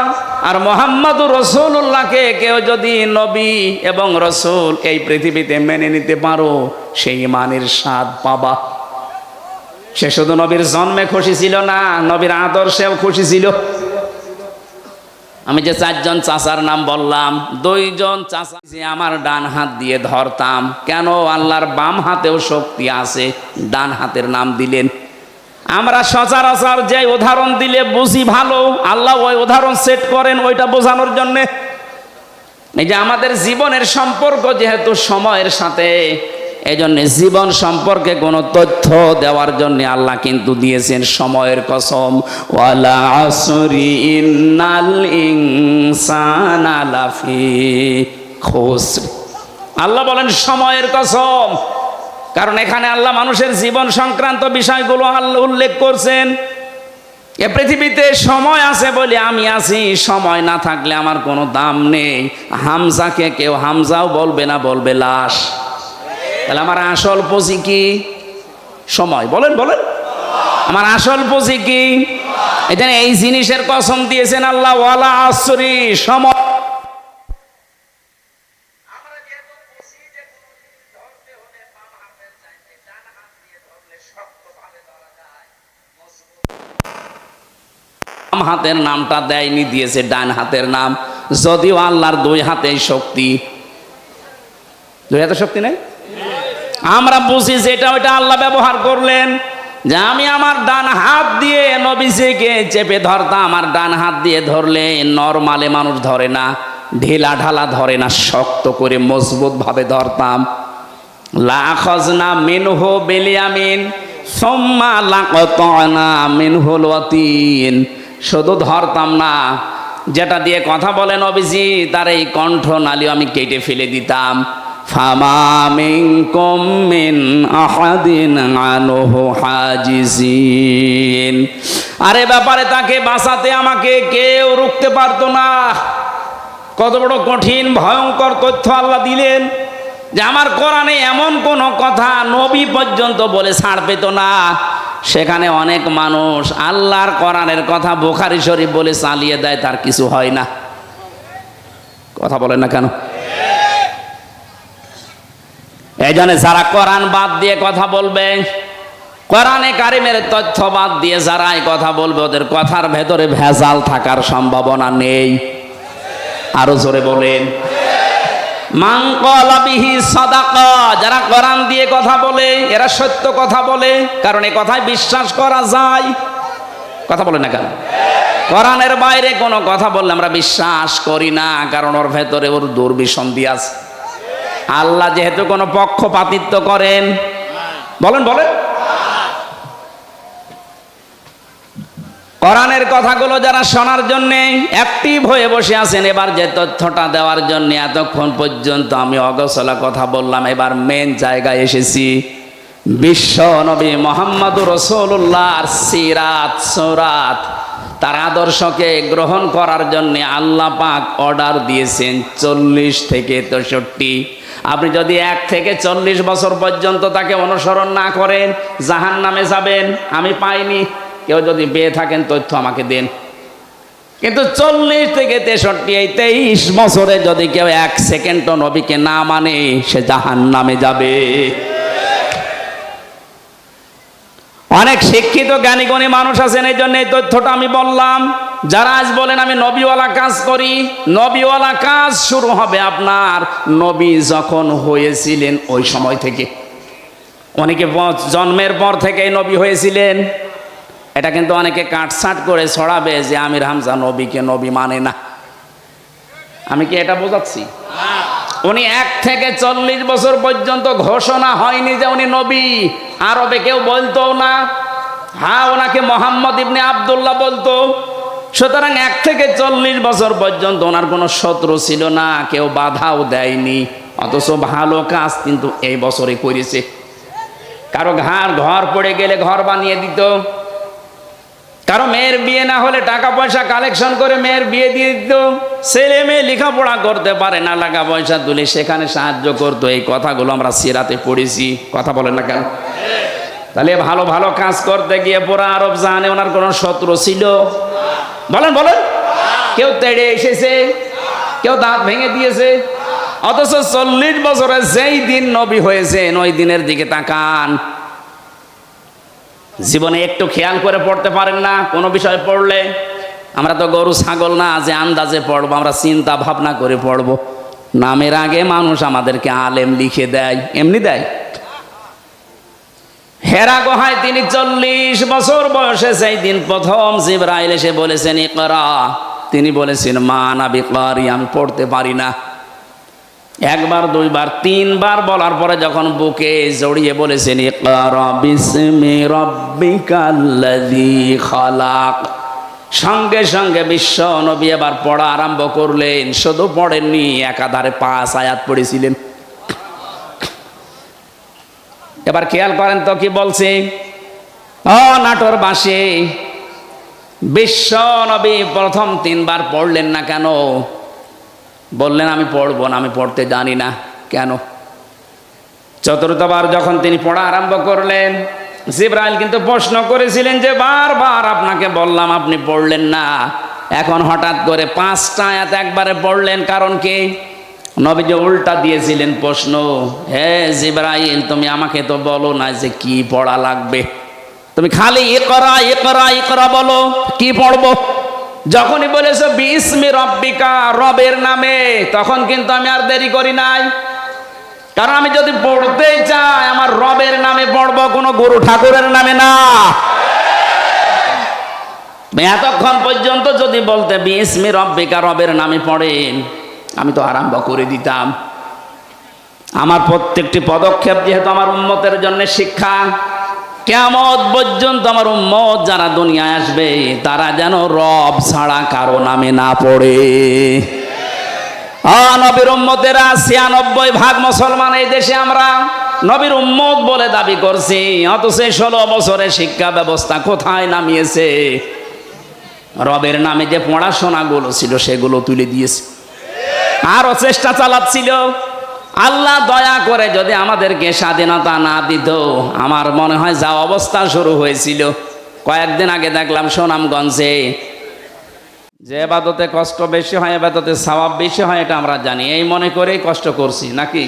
আর মুহাম্মাদুর রাসূলুল্লাহকে কেউ যদি নবী এবং রাসূল এই পৃথিবীতে মেনে নিতে পারো, সেই ঈমানের স্বাদ পাবা। সে শুধু নবীর জন্মে খুশি ছিল না, নবীর আদর্শেও খুশি ছিল। আমি যে চারজন চাচার নাম বললাম, দুইজন চাচা যে আমার ডান হাত দিয়ে ধরতাম, কেন? আল্লাহর বাম হাতেও শক্তি আছে, ডান হাতের নাম দিলেন। আমরা সচরাচর যে উদাহরণ দিলে বুঝি ভালো, আল্লাহ ওই উদাহরণ সেট করেন ওইটা বোঝানোর জন্যে। এই যে আমাদের জীবনের সম্পর্ক যেহেতু সময়ের সাথে, এই জন্য জীবন সম্পর্কে কোনো তথ্য দেওয়ার জন্য আল্লাহ কিন্তু দিয়েছেন সময়ের কসম, ওয়ালা আসরি ইন্নাল ইনসানা লাফি খুসর। আল্লাহ বলেন সময়ের কসম, কারণ এখানে আল্লাহ মানুষের জীবন সংক্রান্ত বিষয়গুলো আল্লাহ উল্লেখ করছেন। এ পৃথিবীতে সময় আছে বলে আমি আছি, সময় না থাকলে আমার কোনো দাম নেই। হামজাকে কেউ হামজাও বলবে না, বলবে লাশ। তাহলে আমার আসল পুঁজি কি? সময়। বলেন বলেন, আমার আসল পুঁজি কি? এখানে এই জিনিসের কসম দিয়েছেন আল্লাহ, ওয়ালা আসরি, সময়। বাম হাতের নামটা দেয়নি, দিয়েছে ডান হাতের নাম, যদিও আল্লাহর দুই হাতে শক্তি। দুই হাতে শক্তি নেই? আমরা বুঝি যে এটা ওইটা আল্লাহ ব্যবহার করলেন, যে আমি আমার ডান হাত দিয়ে নবীজিকে চেপে ধরতাম। আমার ডান হাত দিয়ে ধরলে নরমালে মানুষ ধরে না, ঢিলা ঢালা ধরে না, শক্ত করে মজবুত ভাবে ধরতাম। লাখাজনা মিনহু বিলিয়ামিন সুম্মা লাকাতানা মিনহুল ওয়াতিন। শুধু ধরতাম না, যেটা দিয়ে কথা বলে নবীজি তার এই কণ্ঠ নালীও আমি কেটে ফেলে দিতাম। ফামা মিনকুম মিন আহাদিন আনহু হাজিজিন। আরে ব্যাপারে তাকে বাঁচাতে আমাকে কেউ রুখতে পারতো না। কত বড় কঠিন ভয়ঙ্কর তথ্য আল্লাহ দিলেন যে আমার কোরআনে এমন কোন কথা নবী পর্যন্ত বলে ছাড় পেত না। সেখানে অনেক মানুষ আল্লাহর কোরআনের কথা বুখারী শরীফ বলে চালিয়ে দেয়, তার কিছু হয় না। কথা বলেন না কেন? এই জন্য যারা কোরআন বাদ দিয়ে কথা বলবে, কোরআনে কারিমের তথ্য বাদ দিয়ে যারা এই কথা বলবে, ওদের কথার ভেতরে ভেজাল থাকার সম্ভাবনা নেই। আরো জোরে বলেন। মান ক্বালা বিহি সাদাকা, যারা কোরআন দিয়ে কথা বলে এরা সত্য কথা বলে, কারণ এই কথায় বিশ্বাস করা যায়। কথা বলে না কেন? কোরআনের বাইরে কোনো কথা বললে আমরা বিশ্বাস করি না, কারণ ওর ভেতরে ওর দুর্বিসন্ধি আছে। আল্লাহ যেহেতু কোনো পক্ষপাতিত্ব করেন, বলেন বলেন, কোরআনের কথাগুলো যারা শোনার জন্য অ্যাক্টিভ হয়ে বসে আছেন, এবার যে তথ্যটা দেওয়ার জন্য এতক্ষণ পর্যন্ত আমি অগোছলা কথা বললাম, এবার মেন জায়গায় এসেছি। বিশ্ব নবী মুহাম্মদুর রাসূলুল্লাহর সিরাত সুরাত, তার আদর্শকে গ্রহণ করার জন্য আল্লাহ পাক অর্ডার দিয়েছেন 40 থেকে 63। আপনি যদি 1 থেকে 40 বছর পর্যন্ত তাকে অনুসরণ না করেন জাহান্নামে যাবেন। আমি পাইনি, কেউ যদি পেয়ে থাকেন তথ্য আমাকে দেন। কিন্তু 40 থেকে 63 এই 23 বছরে যদি কেউ 1 সেকেন্ডও নবীকে না মানে সে জাহান্নামে যাবে। অনেক শিক্ষিত জ্ঞানী গুণী মানুষ আছেন, এই জন্য এই তথ্যটা আমি বললাম। যারা আজ বলেন আমি নবীওয়ালা কাজ করি, নবীওয়ালা কাজ শুরু হবে আপনার নবী যখন হয়েছিলেন ওই সময় থেকে। অনেকে জন্মের পর থেকেই নবী হয়েছিলেন, এটা কিন্তু অনেকে কাটছাট করে ছড়াবে যে আমির হামজা নবীকে নবী মানে না। আমি কি এটা বোঝাচ্ছি? উনি 1 থেকে 40 বছর পর্যন্ত ঘোষণা হয়নি যে উনি নবী। আরবে কেউ বলতো না, হ্যাঁ ওনাকে মোহাম্মদ ইবনে আব্দুল্লাহ বলতো। সুতরাং 1 থেকে 40 বছর পর্যন্ত ওনার কোনো শত্রু ছিল না, কেউ বাধাও দেয়নি। অথচ ভালো কাজ কিন্তু এই বছরে করেছে। কারো ঘর পড়ে গেলে ঘর বানিয়ে দিত, কারো মেয়ের বিয়ে না হলে টাকা পয়সা কালেকশন করে মেয়ের বিয়ে দিয়ে দিত, ছেলে মেয়ে লেখাপড়া করতে পারে না টাকা পয়সা তুলে সেখানে সাহায্য করতো। এই কথাগুলো আমরা সিরাতে পড়েছি। কথা বলেন না কেন? তাহলে ভালো ভালো কাজ করতে গিয়ে পুরো আরব জাহানে ওনার কোনো শত্রু ছিল? বলেন বলেন। কেউ তেড়ে এসেছে, কেউ দাঁত ভেঙে দিয়েছে? অথচ 40 বছরে যেই দিন নবী হয়েছেন ওই দিনের দিকে তাকান। জীবনে একটু খেয়াল করে পড়তে পারেন না কোনো বিষয় পড়লে? আমরা তো গরু ছাগল না যে আন্দাজে পড়বো, আমরা চিন্তা ভাবনা করে পড়বো। নামের আগে মানুষ আমাদেরকে আলেম লিখে দেয়, এমনি দেয়? হেরা গুহায় তিনি 40 বছর বয়সে সেই দিন প্রথম জিবরাইল এসে বলেছেন ইকরা, তিনি বলেছেন মা আনা বিকারি, আমি পড়তে পারি না। 1 বার 2 বার 3 বার বলার পরে যখন বুকে জড়িয়ে বলেছেন ইকরা বিসমি রাব্বিকাল্লাযী খালাক, সঙ্গে সঙ্গে বিশ্ব নবী এবার পড়া আরম্ভ করলেন। শুধু পড়েননি, একাধারে 5 আয়াত পড়েছিলেন। এবার খেয়াল করেন তো কি বলছে। নাটোর বাসে বিশ্ব নবী প্রথম 3 বার পড়লেন না কেন? বললেন আমি পড়বো না, আমি পড়তে জানি না। কেন? চতুর্থবার যখন তিনি পড়া আরম্ভ করলেন, জিবরাইল কিন্তু প্রশ্ন করেছিলেন যে বারবার আপনাকে বললাম আপনি পড়লেন না, এখন হঠাৎ করে 5টা আয়াত একবারে পড়লেন, কারণ কি? নবীজি উল্টা দিয়েছিলেন প্রশ্ন, হে জিবরাইল তুমি আমাকে তো বলো না যে কি পড়া লাগবে, তুমি খালি ইকরা ইকরা ইকরা বলো, কি পড়বো? যখনই বলেছো বিসমি রব্বিকা, রবের নামে, তখন কিন্তু আমি আর দেরি করি নাই। কারণ আমি যদি পড়তে চাই আমার রবের নামে পড়বো, কোনো গুরু ঠাকুরের নামে না। এতক্ষণ পর্যন্ত যদি বলতে বিসমি রব্বিকা, রবের নামে পড়েন, আমি তো আরম্ভ করে দিতাম। আমার প্রত্যেকটি পদক্ষেপ যেহেতু আমার উম্মতের জন্য শিক্ষা, কিয়ামত পর্যন্ত আমার উম্মত যারা দুনিয়ায় আসবে তারা যেন রব ছাড়া কারো নামে না পড়ে। নবীর উম্মতেরা 96% মুসলমান এই দেশে আমরা। নবীর উম্মত বলে দাবি করছি, অথচ 16 বছরের শিক্ষা ব্যবস্থা কোথায় নামিয়েছে? রবের নামে যে পড়াশোনাগুলো ছিল সেগুলো তুলে দিয়েছে, আরো চেষ্টা চালাচ্ছিল। আল্লাহ দয়া করে যদি আমাদেরকে স্বাধীনতা না দিত, আমার মনে হয় যা অবস্থা শুরু হয়েছিল। কয়েকদিন আগে দেখলাম সুনামগঞ্জে, যে এবাদতে কষ্ট বেশি হয় এবাদতে সওয়াব বেশি হয় এটা আমরা জানি, এই মনে করেই কষ্ট করছি নাকি?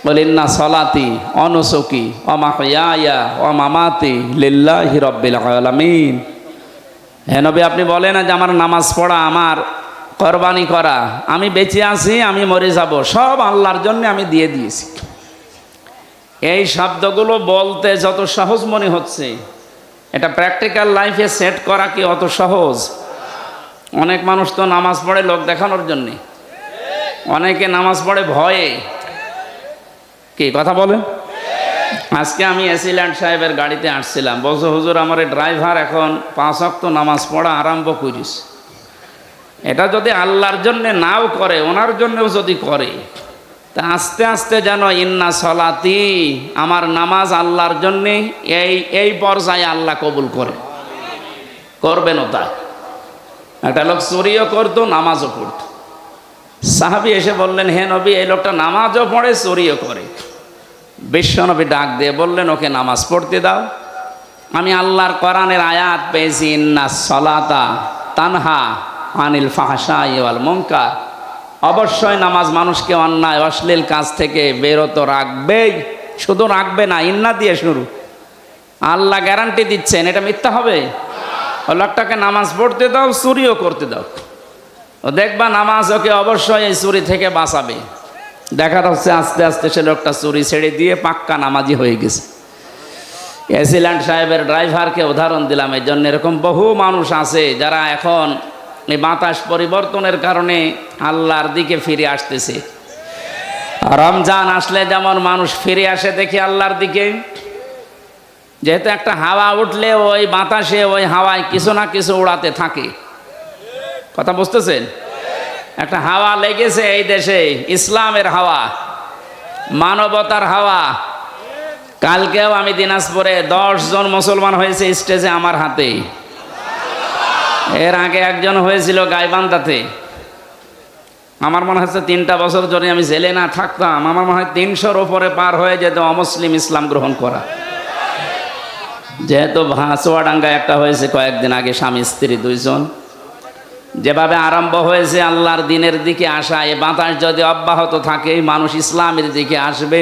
বলিন্না সলাতি অনুসুকি অমাহিয়া অমামাতি লিল্লাহি রাব্বিল আলামিন। হে নবী, আপনি বলেন না যে আমার নামাজ পড়া, আমার কোরবানি করা, আমি বেঁচে আছি, আমি মরে যাব, সব আল্লাহর জন্য আমি দিয়ে দিয়েছি। এই শব্দগুলো বলতে যত সহজ মনে হচ্ছে, এটা প্র্যাকটিক্যাল লাইফে সেট করা কি অত সহজ? অনেক মানুষ তো নামাজ পড়ে লোক দেখানোর জন্যে, অনেকে নামাজ পড়ে ভয়ে। কি কথা বলেন? আজকে আমি এসিল্যান্ড সাহেবের গাড়িতে আসছিলাম, বলছো হুজুর আমার এই ড্রাইভার এখন 5 ওয়াক্ত নামাজ পড়া আরম্ভ করিস। এটা যদি আল্লাহর জন্য নাও করে, ওনার জন্যও যদি করে, তা আস্তে আস্তে যেন ইন্না সলাতি, আমার নামাজ আল্লাহর জন্যে, এই পর্যায়ে আল্লাহ কবুল করে, করবেনও তা। একটা লোক চুরিও করতো, নামাজও পড়তো। সাহাবী এসে বললেন, হে নবী, এই লোকটা নামাজও পড়ে চুরিও করে। বিশ্বনবী ডাক দিয়ে বললেন, ওকে নামাজ পড়তে দাও। আমি আল্লাহর কোরআনের আয়াত পেয়েছি, ইন্না সলাতা তানহা আনিল ফাহশাই ওয়াল মুনকার। অবশ্যই নামাজ মানুষকে অন্যায় অশ্লীল কাজ থেকে বেরত রাখবেই। শুধু রাখবে না, ইন্না দিয়ে শুরু। আল্লাহ গ্যারান্টি দিচ্ছেন, এটা মিথ্যা হবে? ও লোকটাকে নামাজ পড়তে দাও, চুরিও করতে দাও, ও দেখবা নামাজ ওকে অবশ্যই এই চুরি থেকে বাঁচাবে। দেখা যাচ্ছে আস্তে আস্তে সে লোকটা চুরি ছেড়ে দিয়ে পাক্কা নামাজি হয়ে গেছে। এসিল্যান্ড সাহেবের ড্রাইভারকে উদাহরণ দিলাম এই জন্য, এরকম বহু মানুষ আছে যারা এখন এই বাতাস পরিবর্তনের কারণে আল্লাহর দিকে ফিরে আসতেছে। রমজান আসলে যেমন মানুষ ফিরে আসে দেখি আল্লাহর দিকে, যেহেতু একটা হাওয়া উঠলে ওই বাতাসে ওই হাওয়ায় কিছু না কিছু উড়াতে থাকে। কথা বুঝতেছেন? একটা হাওয়া লেগেছে এই দেশে, ইসলামের হাওয়া, মানবতার হাওয়া। কালকেও আমি দিনাজপুরে 10 জন মুসলমান হয়েছে স্টেজে আমার হাতে। এর আগে একজন হয়েছিল গাইবান্ধাতে। আমার মনে হচ্ছে 3টা বছর যদি আমি জেলে না থাকতাম, আমার মনে হয় 300-র উপরে পার হয়ে যেত অমুসলিম ইসলাম গ্রহণ করা। যেহেতু চুয়াডাঙ্গায় একটা হয়েছে কয়েকদিন আগে, স্বামী স্ত্রী 2 জন। যেভাবে আরম্ভ হয়েছে আল্লাহর দিনের দিকে আসা, এ বাতাস যদি অব্যাহত থাকে, মানুষ ইসলামের দিকে আসবে।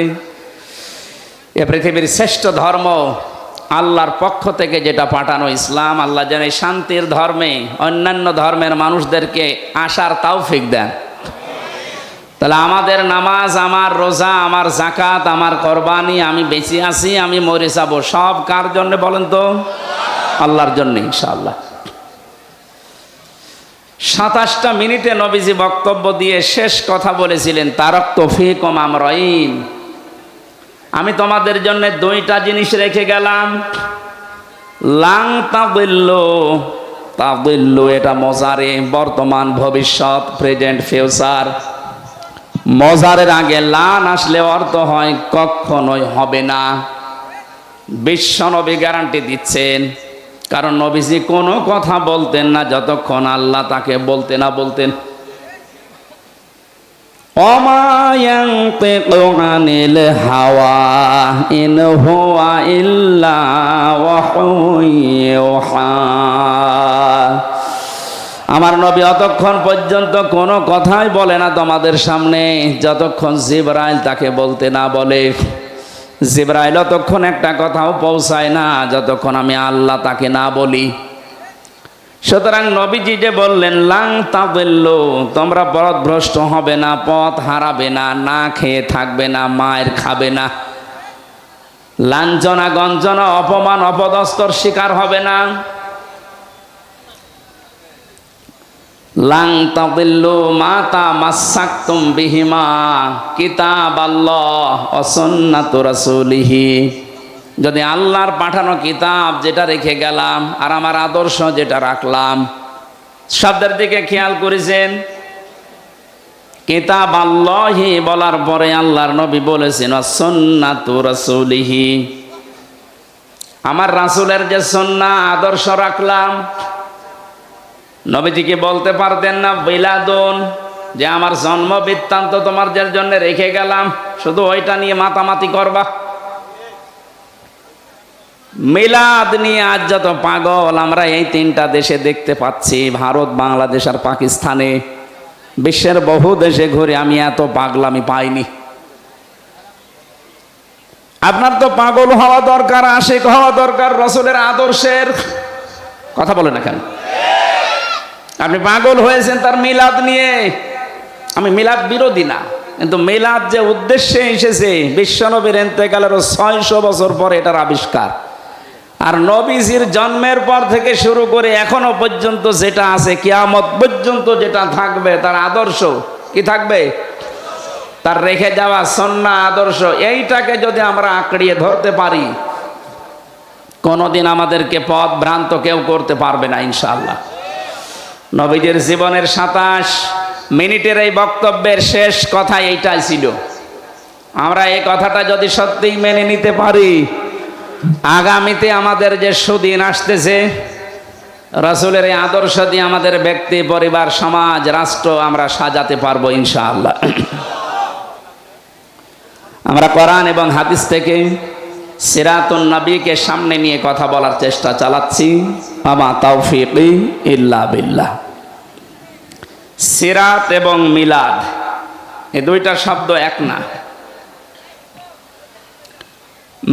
এ পৃথিবীর শ্রেষ্ঠ ধর্ম আল্লাহর পক্ষ থেকে যেটা পাঠানো ইসলাম, আল্লাহ যেন এই শান্তির ধর্মে অন্যান্য ধর্মের মানুষদেরকে আসার তৌফিক দেন। তাহলে আমাদের নামাজ, আমার রোজা, আমার যাকাত, আমার কোরবানি, আমি বেঁচে আছি, আমি মরে যাব, সব কার জন্য বলেন তো? আল্লাহর জন্য ইনশাআল্লাহ। 27টা মিনিটে নবীজি বক্তব্য দিয়ে শেষ কথা বলেছিলেন, তারাকতু ফীকুম আমরাইন, আমি তোমাদের জন্য 2টা জিনিস রেখে গেলাম। লাং তাদিল্লু, তাদিল্লু এটা মজারে, বর্তমান ভবিষ্যৎ, প্রেজেন্ট ফিউচার। মজারের আগে লান আসলে অর্থ হয় কখনোই হবে না। বিশ্ব নবী গ্যারান্টি দিচ্ছেন, কারণ নবীজি কোনো কথা বলতেন না যতক্ষণ আল্লাহ তাকে বলতে না বলতেন। ওমা ইয়ানতিকু আনিল হাওয়া ইন হুয়া ইল্লা ওয়াহয়ুন ইউহা। আমার নবী অতক্ষণ পর্যন্ত কোনো কথাই বলে না তোমাদের সামনে যতক্ষণ জিবরাইল তাকে বলতে না বলে। জিবরাইল অতক্ষণ একটা কথাও পৌঁছায় না যতক্ষণ আমি আল্লাহ তাকে না বলি। সুতরাং নবীজি যে বললেন লাং তাদিল্লু, তোমরা পথভ্রষ্ট হবে না, পথ হারাবে না, না খেয়ে থাকবে না, মায়ের খাবে না, লাঞ্ছনা গঞ্জনা অপমান অপদস্থর শিকার হবে না। লাং তাদিল্লু মা তামাসসাকতুম বিহিমা কিতাবাল্লাহ ওয়া সুন্নাতু রাসূলিহি। যদি আল্লাহর পাঠানো কিতাব যেটা রেখে গেলাম আর আমার আদর্শ যেটা রাখলাম, শব্দের দিকে খেয়াল করেছেন। কিতাব আল্লাহি বলার পরে আল্লাহর নবী বলেছেন সুন্নাতু রাসূলিহি, আমার রাসূলের যে সুন্নাহ আদর্শ রাখলাম। নবীজিকে বলতে পারতেন না বিলাদুন, যে আমার জন্ম বৃত্তান্ত তোমাদের জন্য রেখে গেলাম, শুধু ওইটা নিয়ে মাতামাতি করবা। মিলাদ নিয়ে আজ যত পাগল আমরা এই তিনটা দেশে দেখতে পাচ্ছি, ভারত, বাংলাদেশ আর পাকিস্তানে। বিশ্বের বহু দেশে ঘুরে আমি এত পাগলামি পাইনি। আপনার তো পাগল হওয়া দরকার, আশিক হওয়া দরকার রাসূলের আদর্শের। কথা বলে না কেন? আপনি পাগল হয়েছেন তার মিলাদ নিয়ে। আমি মিলাদ বিরোধী না, কিন্তু মিলাদ যে উদ্দেশ্যে এসেছে, বিশ্বনবীর ইন্তেকালের 600 বছর পরে এটার আবিষ্কার। আর নবীজির জন্মের পর থেকে শুরু করে এখনো পর্যন্ত যেটা আছে, কিয়ামত পর্যন্ত যেটা থাকবে, তার আদর্শ কি থাকবে? তার রেখে যাওয়া সুন্নাহ আদর্শ। এইটাকে যদি আমরা আঁকড়িয়ে ধরতে পারি, কোনোদিন আমাদেরকে পথ ভ্রান্ত কেউ করতে পারবে না ইনশাআল্লাহ। নবীজির জীবনের 27 মিনিটের এই বক্তব্যের শেষ কথা এইটাই ছিল। আমরা এই কথাটা যদি সত্যিই মেনে নিতে পারি, আগামীতে আমাদের যে সুদিন আসতেছে, রাসূলের এই আদর্শ দিয়ে আমাদের ব্যক্তি, পরিবার, সমাজ, রাষ্ট্র আমরা সাজাতে পারবো ইনশাআল্লাহ। আমরা কোরআন এবং হাদিস থেকে সিরাতুন নবীকে সামনে নিয়ে কথা বলার চেষ্টা চালাচ্ছি। আমা তাওফীকি ইল্লা বিল্লাহ। সিরাত এবং মিলাদ এই দুইটা শব্দ এক না।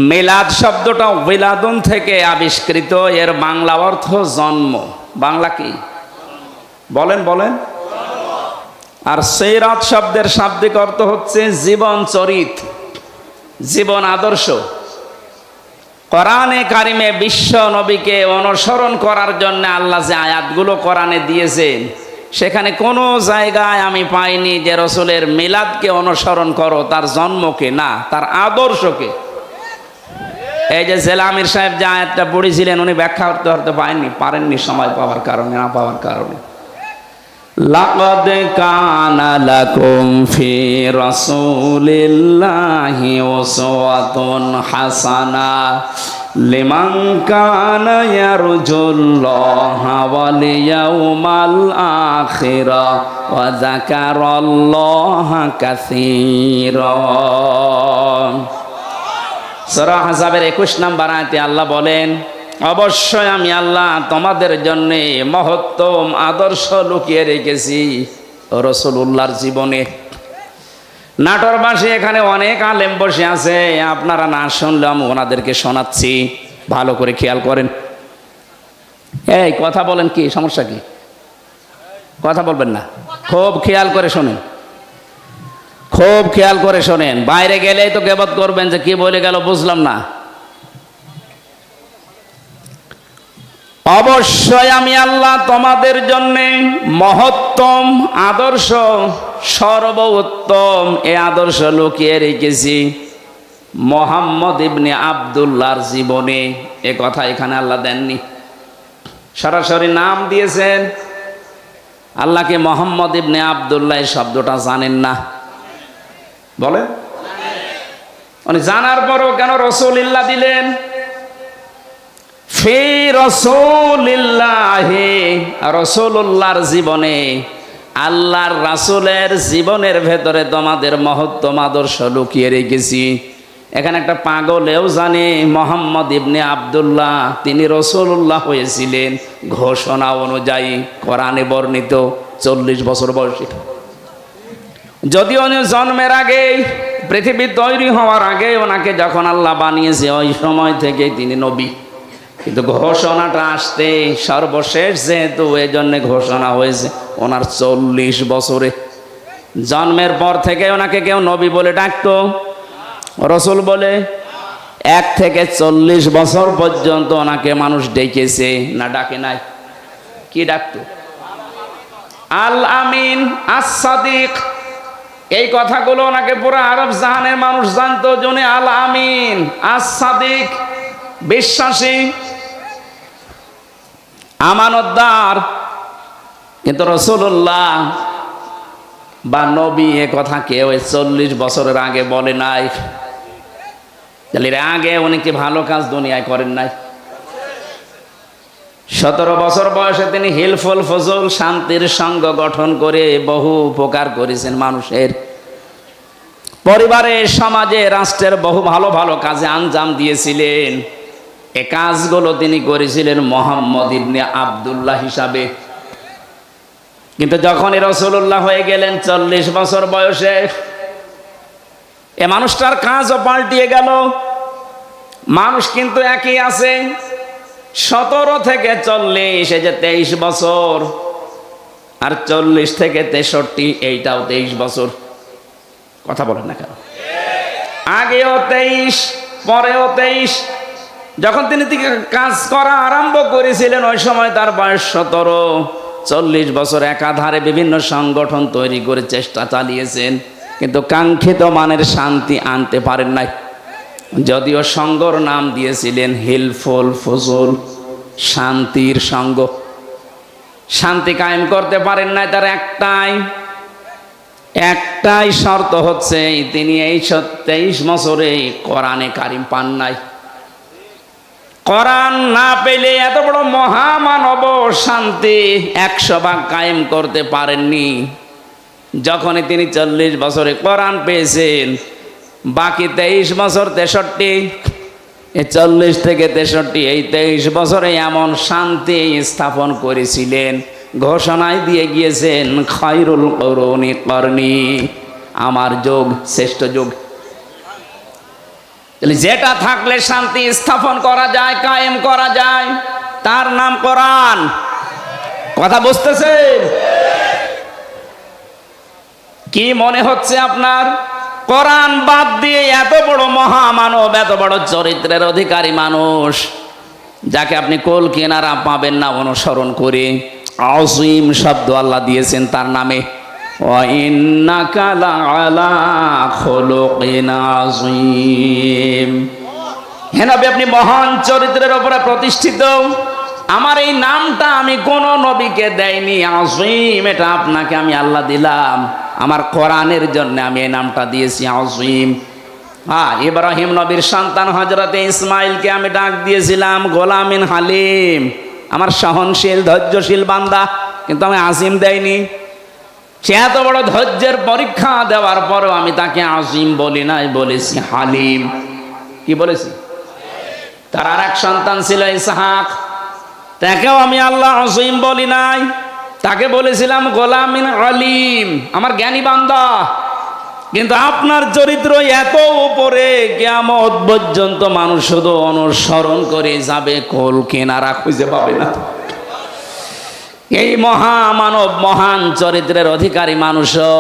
মিলাদ শব্দটা বিলাদুন থেকে আবিষ্কৃত, এর বাংলা অর্থ জন্ম। বাংলা কি বলেন বলেন? আর সিরাত শব্দের শাব্দিক অর্থ হচ্ছে জীবন চরিত, জীবন আদর্শ। কোরআনে কারিমে বিশ্ব নবীকে অনুসরণ করার জন্য আল্লাহ যে আয়াতগুলো কোরআনে দিয়েছেন, সেখানে কোনো জায়গায় আমি পাইনি যে রাসূলের মিলাদকে অনুসরণ করো, তার জন্মকে না, তার আদর্শকে। এই যে জেলা আমির সাহেব যে আয়াতটা পড়েছিলেন, উনি ব্যাখ্যা করতে পারেননি সময় পাওয়ার কারণে, না পাওয়ার কারণে। লাকাদ কানা লাকুম ফি রাসূলিল্লাহি উসওয়াতুন হাসানা লিমান কানা ইয়ারজুল্লাহা ওয়াল ইয়াউমাল আখিরা ওয়া যাকারাল্লাহা কাসীরা। সূরা আহজাবের 21 নম্বর আয়াতে আল্লাহ বলেন, অবশ্যই আমি আল্লাহ তোমাদের জন্য মহত্তম আদর্শ লুকিয়ে রেখেছি রাসূলুল্লাহর জীবনে। নাটোরবাসী এখানে অনেক আলেম বসে আছে, আপনারা না শুনলে আমি ওনাদেরকে শোনাচ্ছি, ভালো করে খেয়াল করেন। এই কথা বলেন, কি সমস্যা? কি কথা বলবেন না? খুব খেয়াল করে শোনেন, খুব খেয়াল করে শোনেন। বাইরে গেলেই তো গীবত করবেন যে কি বলে গেল বুঝলাম না। অবশ্যই আমি আল্লাহ তোমাদের জন্য মহত্তম আদর্শ, সর্বোত্তম এই আদর্শ লুকিয়ে রেখেছি মুহাম্মদ ইবনে আব্দুল্লাহর জীবনে। এ কথা এখানে আল্লাহ দেননি, সরাসরি নাম দিয়েছেন। আল্লাহকে মুহাম্মদ ইবনে আব্দুল্লাহ এই শব্দটা জানেন না? বলেন। উনি জানার পরও কেন রাসূলুল্লাহ দিলেন? ফি রাসূলিল্লাহি, রাসূলুল্লাহর জীবনে, আল্লাহর রাসূলের জীবনের ভেতরে তোমাদের মহত্তম আদর্শ লুকিয়ে রেখেছি। এখানে একটা পাগলেও জানে মুহাম্মদ ইবনে আব্দুল্লাহ তিনি রাসূলুল্লাহ হয়েছিলেন ঘোষণা অনুযায়ী, কোরআনে বর্ণিত 40 বছর বয়সী। যদিও জন্মের আগে, পৃথিবী তৈরি হওয়ার আগে ওনাকে যখন আল্লাহ বানিয়েছে, ওই সময় থেকে তিনি নবী। কিন্তু ঘোষণাটা আসতে সর্বশেষ যেহেতু, এই জন্য ঘোষণা হয়েছে ওনার 40 বছরে। জন্মের পর থেকে ওনাকে কেউ নবী বলে ডাকতো, রাসূল বলে? 1 থেকে 40 বছর পর্যন্ত ওনাকে মানুষ ডেকেছে না ডাকে নাই? কি ডাকতো? আল আমিন, আস সাদিক। এই কথাগুলো ওনাকে পুরো আরব জাহানের মানুষ জানতো, জন্য আল আমিন, আস সাদিক, বিশ্বাসী, আমানতদার। কিন্তু রাসূলুল্লাহ বা নবী এ কথা কেউ 40 বছরের আগে বলে নাই? তাহলে এর আগে উনি কি ভালো কাজ দুনিয়ায় করেন নাই? 17 বছর বয়সে তিনি হিলফুল ফজল শান্তির সংঘ গঠন করে বহু উপকার করেছেন মানুষের। পরিবারে, সমাজে, রাষ্ট্রের বহু ভালো ভালো কাজে আঞ্জাম দিয়েছিলেন। এ কাজগুলো তিনি করেছিলেন মোহাম্মদ ইবনে আব্দুল্লাহ হিসাবে। কিন্তু যখনই রাসূলুল্লাহ হয়ে গেলেন 40 বছর বয়সে, এ মানুষটার কাজও পাল্টিয়ে গেল। মানুষ কিন্তু একই আছে। 17 থেকে 40, এই যে 23 বছর, আর 40 থেকে 63, এইটাও 23 বছর। কথা বলেন না কেন? আগেও 23, পরেও 23। যখন তিনি কাজ করা আরম্ভ করেছিলেন ওই সময় তার বয়স 17। 40 বছর একাধারে বিভিন্ন সংগঠন তৈরি করে চেষ্টা চালিয়েছেন, কিন্তু কাঙ্ক্ষিত মানের শান্তি আনতে পারেন নাই। যদিও সংঘর নাম দিয়েছিলেন হিলফুল ফজল, শান্তির সংঘ। শান্তি কায়েম করতে পারেন নাই। তার একটাই শর্ত হচ্ছে, তিনি এই 23 বছরে কোরআনে কারিম পান নাই। কোরআন না পেলে এত বড় মহামানব শান্তি 100 ভাগ কায়েম করতে পারেননি। যখনই তিনি 40 বছরে কোরআন পেয়েছেন, বাকি 23 বছর 63, এই 40 থেকে 63, এই 23 বছরে এমন শান্তি স্থাপন করেছিলেন, ঘোষণায় দিয়ে গিয়েছেন খায়রুল কুরুনি করনি, আমার যুগ শ্রেষ্ঠ যুগ। যেটা থাকলে শান্তি স্থাপন করা যায়, কায়েম করা যায়, তার নাম কোরআন। কথা বুঝতেছেন? কি মনে হচ্ছে আপনার? কোরআন বাদ দিয়ে এত বড় মহামানব, এত বড় চরিত্রের অধিকারী মানুষ, যাকে আপনি কোল কিনারা পাবেন না অনুসরণ করে, আযীম শব্দ আল্লাহ দিয়েছেন তার নামে। ওয়া ইন্নাকা লাআলা খুলুকিন আযীম। হে নবী, আপনি মহান চরিত্রের উপরে প্রতিষ্ঠিত। আমার এই নামটা আমি কোন নবীকে দেইনি। আযীম, এটা আপনাকে আমি আল্লাহ দিলাম। আমার কোরআনের জন্য আমি এই নামটা দিয়েছি আযীম। হ্যাঁ, ইব্রাহিম নবীর সন্তান হযরতে ইসমাইলকে আমি ডাক দিয়েছিলাম গোলামিন হালিম, আমার সহনশীল ধৈর্যশীল বান্দা, কিন্তু আমি আযীম দেইনি। সে এত বড় ধৈর্যের পরীক্ষা দেওয়ার পরও আমি তাকে আযীম বলি নাই, বলেছি হালিম। কি বলেছি? তার আর এক সন্তান ছিল ইসহাক, তাকেও আমি আল্লাহ আযীম বলি নাই, তাকে বলেছিলাম গোলামিন আলিম, আমার জ্ঞানী বান্দা। কিন্তু আপনার চরিত্র এত উপরে, কিয়ামত পর্যন্ত মানুষ শুধু অনুসরণ করে যাবে, কোল কিনারা খুঁজে পাবে না। এই মহামানব, মহান চরিত্রের অধিকারী মানুষও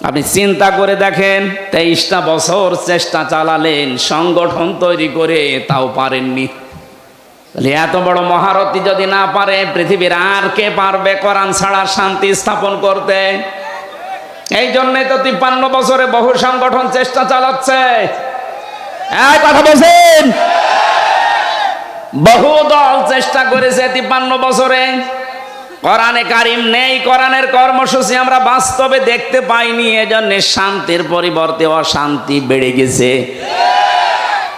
আপনি চিন্তা করে দেখেন, 23টা বছর চেষ্টা চালালেন সংগঠন তৈরি করে, তাও পারেননি। এত বড় মহারথী যদি না পারে, পৃথিবীর আর কে পারবে কোরআন ছাড়া শান্তি স্থাপন করতে? এই জন্যই তো 53 বছরে বহু সংগঠন চেষ্টা চালাচ্ছে। কথা বলছেন? বহু দল চেষ্টা করেছে 53 বছরে। কোরআনে কারিম নেই, কোরআনের কর্মসূচি আমরা বাস্তবে দেখতে পাইনি। এজন্য শান্তির পরিবর্তে অশান্তি বেড়ে গেছে।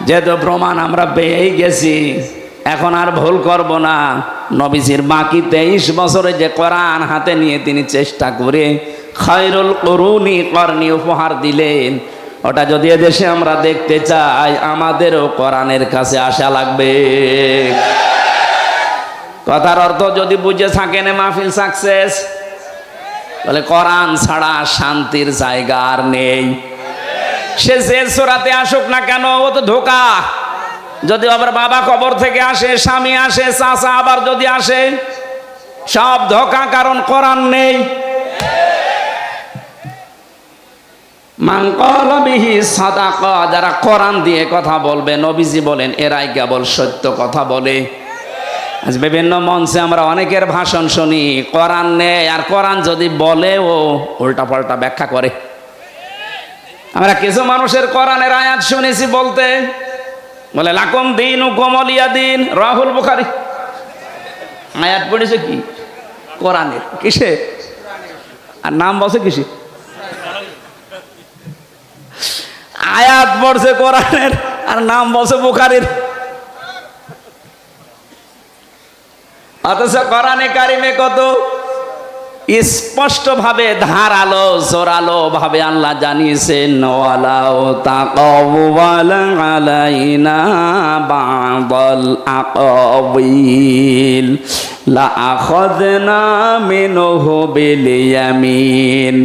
যেহেতু প্রমাণ আমরা পেয়েই গেছি, এখন আর ভুল করব না। নবীজির বাকি 23 বছরে যে কোরআন হাতে নিয়ে তিনি চেষ্টা করে খায়রুল কুরুনি করনি উপহার দিলেন, ওটা যদি এদেশে আমরা দেখতে চাই, আমাদেরও কোরআনের কাছে আসা লাগবে। কথার অর্থ যদি বুঝে থাকেন, মাহফিল সাকসেস। তাহলে কোরআন ছাড়া শান্তির জায়গা আর নেই। সে যে সূরাতে আসুক না কেন, ও তো ধোঁকা। যদি আবার বাবা কবর থেকে আসে, স্বামী আসে, চাচা আবার যদি আসে, সব ধোঁকা, কারণ কোরআন নেই। মান ক্বালা বিহি সাদাকা, যারা কোরআন দিয়ে কথা বলবে, নবীজি বলেন এরাই কেবল সত্য কথা বলে। আজ বিভিন্ন মঞ্চে আমরা অনেকের ভাষণ শুনি, কোরআন নেই, আর কোরআন যদি বলে ও উল্টা পাল্টা ব্যাখ্যা করে। আমরা কিছু মানুষের কোরআনের আয়াত শুনেছি বলতে, বলে লাকুম দীনুকুম ওয়ালিয়া দীন, রাহুল বুখারী। আয়াত পড়েছে কি? কোরআনের। কিসে? আর নাম বলছে কিসে? পড়ছে কোরআনের আর নাম বলছে বুখারীর। অথচ কোরআনে কারিমে কত স্পষ্ট ভাবে ধারালো জোরালো ভাবে আল্লাহ জানিয়েছেন, ওয়ালাউ তাকাওয়াল আলাইনা বা'দাল আকাবিল লা আখাযনা মিনহু বিল ইয়ামিন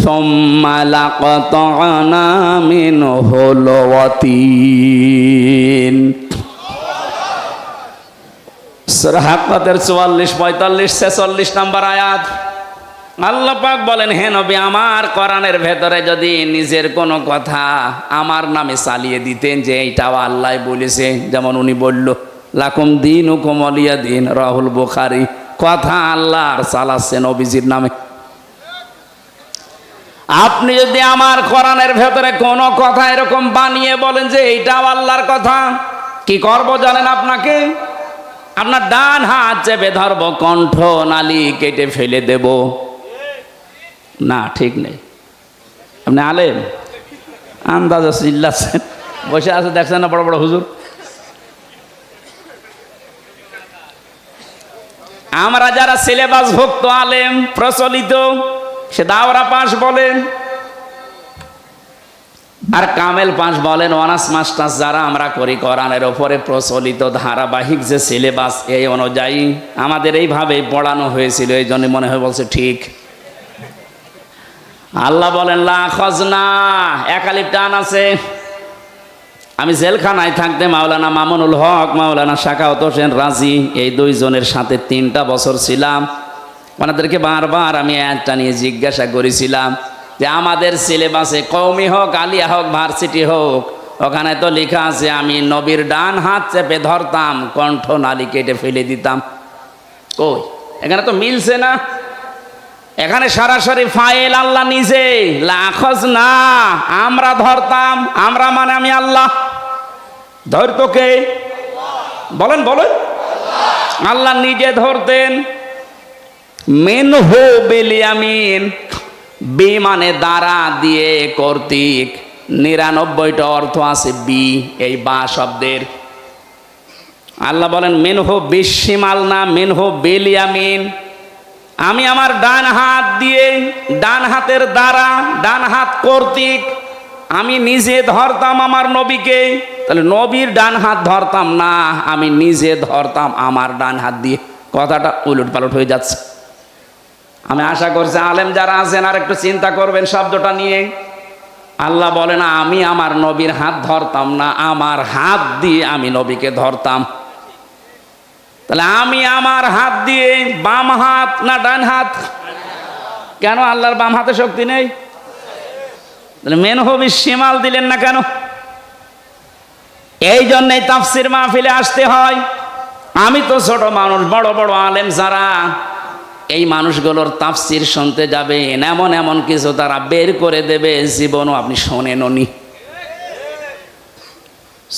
সুম্মা লাকাতা'না মিনহুল ওয়াতিন। সূরা হাক্কাতের 44, 45, 46 নম্বর আয়াত। আল্লাহ পাক বলেন, হে নবী, আমার কোরআনের ভেতরে যদি নিজের কোনো কথা আমার নামে চালিয়ে দিতেন যে এইটাও আল্লাহ বলেছে, যেমন উনি বলল লাকুম দীনুকুম ওয়ালিয়া দীন, রাহুল বুখারী, কথা আল্লাহর চালাচ্ছে নবীজির নামে। আপনি যদি আমার কোরআনের ভেতরে কোনো কথা এরকম বানিয়ে বলেন যে এইটাও আল্লাহর কথা, কি করব জানেন? আপনাকে আপনার ডান হাত চেপে ধরব, কণ্ঠ নালী কেটে ফেলে দেব। না, ঠিক নেই। আপনি আলেম, আন্দাজে চিল্লাচ্ছেন, বসে আছে দেখছেন না বড় বড় হুজুর। আমরা যারা সিলেবাস ভুক্ত আলেম প্রচলিত, সে দাওরা পাস বলেন আর কামেল পাস বলেন, অনার্স মাস্টার্স যারা আমরা করি কোরআনের ওপরে প্রচলিত ধারাবাহিক যে সিলেবাস, এই অনুযায়ী আমাদের এইভাবেই পড়ানো হয়েছিল, এই জন্য মনে হয় বলছে ঠিক। আল্লাহ বলেন লা খাজনা, একালিপ টান আছে। আমি জেলখানায় থাকতে মাওলানা মামুনুল হক, মাওলানা শাখাওয়াত হোসেন রাজি, এই দুইজনের সাথে 3টা বছর ছিলাম। ওনাদেরকে বারবার আমি একটা নিয়ে জিজ্ঞাসা করেছিলাম যে আমাদের সিলেবাসে কওমি হোক, আলিয়া হোক, ভার্সিটি হোক, ওখানে তো লেখা আছে আমি নবীর ডান হাত চেপে ধরতাম, কণ্ঠ নালী কেটে ফেলে দিতাম। কই, এখানে তো মিলছে না। এখানে সরাসরি ফাইল আল্লাহ নিজে, লাখজ না, আমরা ধরতাম। আমরা মানে আমি আল্লাহ। ধরতো কে? বলেন বলেন। আল্লাহ নিজে ধরতেন। মিনহু বিল ইয়ামিন, বি মানে দ্বারা, দিয়ে, কর্তৃক। 99টা অর্থ আছে বি, এই বা শব্দের। আল্লাহ বলেন মিনহু বিশিমাল না, মিনহু বিল ইয়ামিন। আমি আমার ডান হাত দিয়ে, ডান হাতের দ্বারা, ডান হাত কর্তৃক আমি নিজে ধরতাম আমার নবীকে। তাহলে নবীর ডান হাত ধরতাম না, আমি নিজে ধরতাম আমার ডান হাত দিয়ে। কথাটা উলট পালট হয়ে যাচ্ছে। আমি আশা করছি আলেম যারা আছেন আর একটু চিন্তা করবেন শব্দটা নিয়ে। আল্লাহ বলে না আমি আমার নবীর হাত ধরতাম না, আমার হাত দিয়ে আমি নবীকে ধরতাম। তাহলে আমি আমার হাত দিয়ে, বাম হাত না ডান হাত? কেন আল্লাহর বাম হাতে শক্তি নেই? তাহলে মেনহবি শিমাল দিলেন না কেন? এই জন্যই তাফসির মাহফিলে আসতে হয়। আমি তো ছোট মানুষ, বড় বড় আলেম যারা এই মানুষগুলোর তাফসির শুনতে যাবেন, এমন এমন কিছু তারা বের করে দেবে জীবনও আপনি শোনেননি।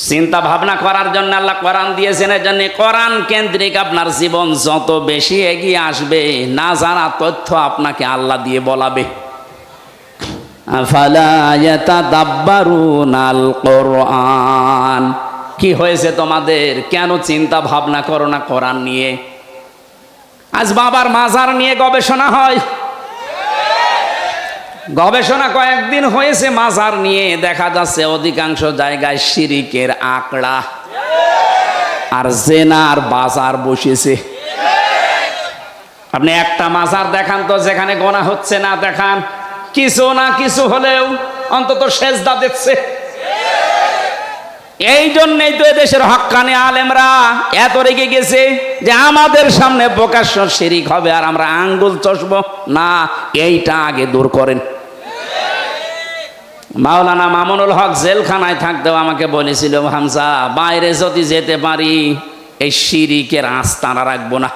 চিন্তা ভাবনা করার জন্য আল্লাহ কোরআন দিয়েছেন। এর জন্য কোরআন কেন্দ্রিক আপনার জীবন যত বেশি এগিয়ে আসবে, না জানা তথ্য আপনাকে আল্লাহ দিয়ে বলাবে। আফালা ইয়াতাদাব্বারুনাল কোরআন, কি হয়েছে তোমাদের? কেন চিন্তা ভাবনা করো না কোরআন নিয়ে? আজ বাবার মাজার নিয়ে গবেষণা হয়। গবেষণা কয়েকদিন হয়েছে মাজার নিয়ে, দেখা যাচ্ছে অধিকাংশ জায়গায় শিরিকের আঁকড়া আর জেনার বাজার বসেছে। আপনি একটা মাজার দেখান তো যেখানে গোনা হচ্ছে না, দেখান। কিছু না কিছু হলেও অন্তত সেজদা দেখছে। এই জন্যই তো এদেশের হক্কানি আলেমরা এত রেগে গেছে যে আমাদের সামনে প্রকাশ্য শিরিক হবে আর আমরা আঙ্গুল চষবো না। এইটা আগে দূর করেন। মাওলানা মামুনুল হক জেলখানায় থাকতেও আমাকে বলেছিল, হামজা বাইরে যদি যেতে পারি এই শিরিকের আস্তানা রাখবো না।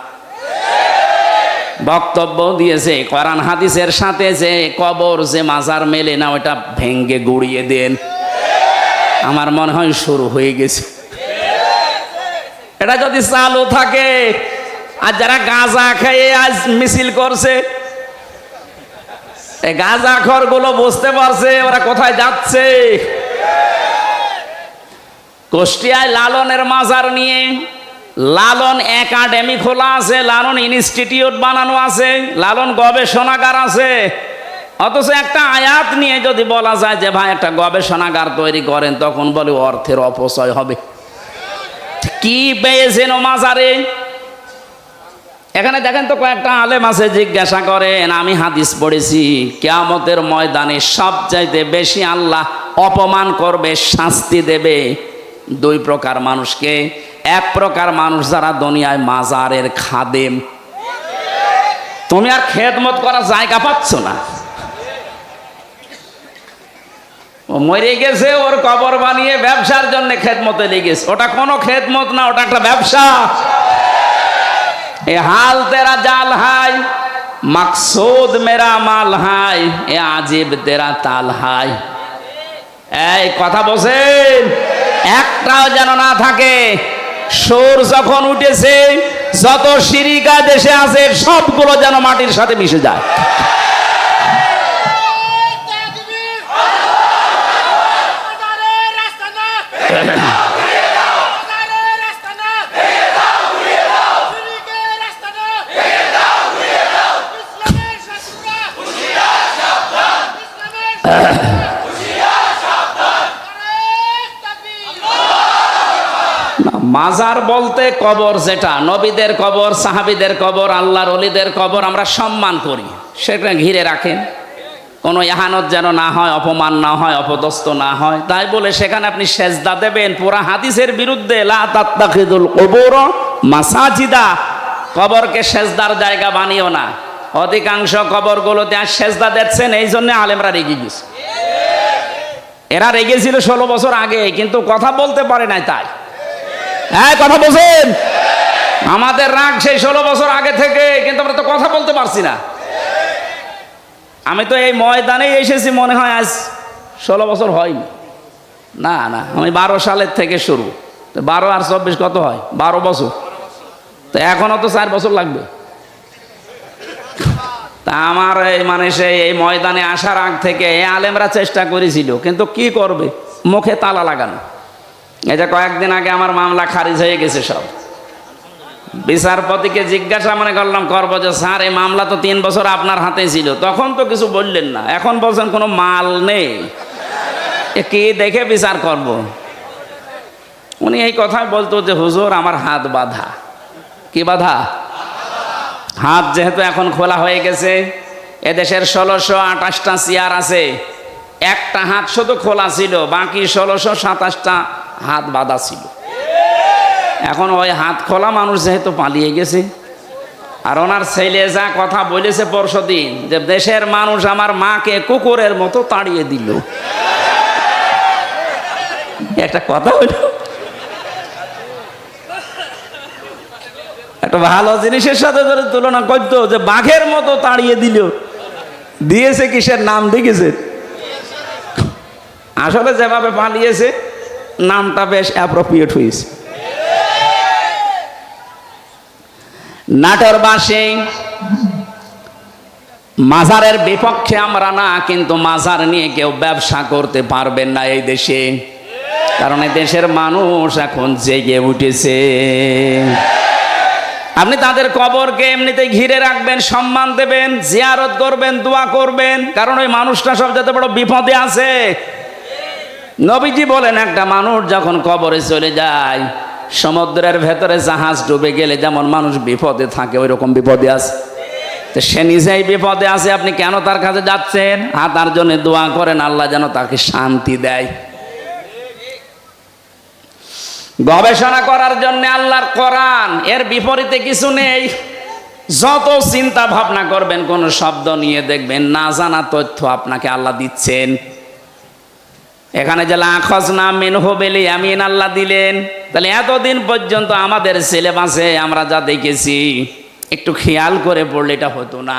বক্তব্য দিয়েছে কোরআন হাদিসের সাথে যে কবর যে মাজার মেলে না, ওটা ভেঙ্গে গুড়িয়ে দেন। আমার মনে হয় শুরু হয়ে গেছে। এটা যদি চালু থাকে, আর যারা গাঁজা খেয়ে আজ মিছিল করছে, এই গাঁজাখোর গুলো বুঝতে পারছে ওরা কোথায় যাচ্ছে। কুষ্টিয়ায় লালনের মাজার নিয়ে লালন একাডেমি খোলা আছে, লালন ইনস্টিটিউট বানানো আছে, লালন গবেষণাগার আছে। অথচ একটা আয়াত নিয়ে যদি বলা যায় যে ভাই একটা গবেষণাগার তৈরি করেন, তখন বলে অর্থের অপচয় হবে। কি পেয়েছেন ও মাজারে? এখানে দেখেন তো কয়েকটা আলেম আছে, জিজ্ঞাসা করেন, আমি হাদিস পড়েছি কিয়ামতের ময়দানে সবচাইতে বেশি আল্লাহ অপমান করবে, শাস্তি দেবে দুই প্রকার মানুষকে। এক প্রকার মানুষ যারা দুনিয়ায় মাজারের খাদেম, তুমি আর খেদমত করার জায়গা পাচ্ছ না, ও মরে গেছে, ওর কবর বানিয়ে ব্যবসার জন্য খেদমতে লেগেছে। ওটা কোনো খেদমত না, ওটা একটা ব্যবসা। এ হাল তেরা জাল হাই, মকসুদ মেরা মাল হাই, এ আজিব তেরা তাল হাই। এই কথা বলছেন, একটাও যেন না থাকে। সুর যখন উঠেছে, যত শিরিকা দেশে আছে সবগুলো যেন মাটির সাথে মিশে যায়। মাজার বলতে কবর, যেটা নবীদের কবর, সাহাবীদের কবর, আল্লাহর ওলিদের কবর আমরা সম্মান করি, সেটা ঘিরে রাখেন, কোনো ইহানত যেন না হয়, অপমান না হয়, অপদস্থ না হয়। তাই বলে সেখানে আপনি সেজদা দেবেন, পুরা হাদিসের বিরুদ্ধে। লা তাত্তাখিদুল কুবুর মাসাজিদা, কবরকে সেজদার জায়গা বানিও না। অধিকাংশ কবরগুলোতে আর সেজদা দিচ্ছেন, এই জন্য আলেমরা রেগে গেছে। এরা রেগেছিল 16 বছর আগে, কিন্তু কথা বলতে পারে নাই। তাই হ্যাঁ, কথা বলছেন, আমাদের রাগ সেই 16 বছর আগে থেকে, কিন্তু আমরা তো কথা বলতে পারছি না। আমি তো এই ময়দানে এসেছি মনে হয় আজ 16 বছর হয়নি, না না, আমি 12 সালের থেকে শুরু। 12 আর 24 কত হয়? 12 বছর। তো এখনো তো 4 বছর লাগবে। তা আমার মানে সেই এই ময়দানে আসার আগ থেকে আলেমরা চেষ্টা করেছিল, কিন্তু কি করবে, মুখে তালা লাগানো। এই যে কয়েকদিন আগে আমার মামলা খারিজ হয়ে গেছে সব। বিচারপতিকে জিজ্ঞাসা মনে করবো যে স্যার, এই মামলা তো 3 বছর আপনার হাতে ছিল, তখন তো কিছু বললেন না, এখন বলছেন কোনো মাল নেই, কি দেখে বিচার করব? উনি এই কথাই বলতো যে হুজুর আমার হাত বাঁধা। কি বাঁধা? হাত যেহেতু এখন খোলা হয়ে গেছে, এদেশের 1628টা চেয়ার আছে, একটা হাত শুধু খোলা ছিল, বাকি 1627টা হাত বাঁধা ছিল। এখন ওই হাত খোলা মানুষ যেহেতু পালিয়ে গেছে, আর ওনার ছেলে যা কথা বলেছে পরশুদিন, যে দেশের মানুষ আমার মাকে কুকুরের মতো তাড়িয়ে দিল, একটা কথা হইল। একটা ভালো জিনিসের সাথে ধরে তুলনা করতো, যে বাঘের মতো তাড়িয়ে দিল, দিয়েছে কিসের নাম দেখেছে? আসলে যেভাবে পালিয়েছে নামটা বেশ অ্যাপ্রোপ্রিয়েট হয়েছে। নাটোরবাসী মাজারের বিপক্ষে আমরা না, কিন্তু মাজার নিয়ে কেউ ব্যবসা করতে পারবেন না এই দেশে, কারণ এই দেশের মানুষ এখন জেগে উঠেছে। আপনি তাদের কবরকে এমনিতেই ঘিরে রাখবেন, সম্মান দেবেন, জিয়ারত করবেন, দোয়া করবেন, কারণ ওই মানুষটা সবচেয়ে বড় বিপদে আছে। নবীজি বলেন, একটা মানুষ যখন কবরে চলে যায়, সমুদ্রের ভেতরে জাহাজ ডুবে গেলে যেমন মানুষ বিপদে থাকে, ওই রকম বিপদে আছে। তো সে নিজেই বিপদে আছে, আপনি কেন তার কাছে যাচ্ছেন? তার জন্য দোয়া করেন, আল্লাহ যেন তাকে শান্তি দেয়। গবেষণা করার জন্য আল্লাহর কোরআন, এর বিপরীতে কিছু নেই। যত চিন্তা ভাবনা করবেন কোন শব্দ নিয়ে, দেখবেন না জানা তথ্য আপনাকে আল্লাহ দিচ্ছেন। এখানে যে লাখাজনা মিনহু বিল ইয়ামিন আল্লাহ দিলেন, তাহলে এতদিন পর্যন্ত আমাদের সিলেবাসে আমরা যা দেখেছি একটু খেয়াল করে পড়লে এটা হতো না।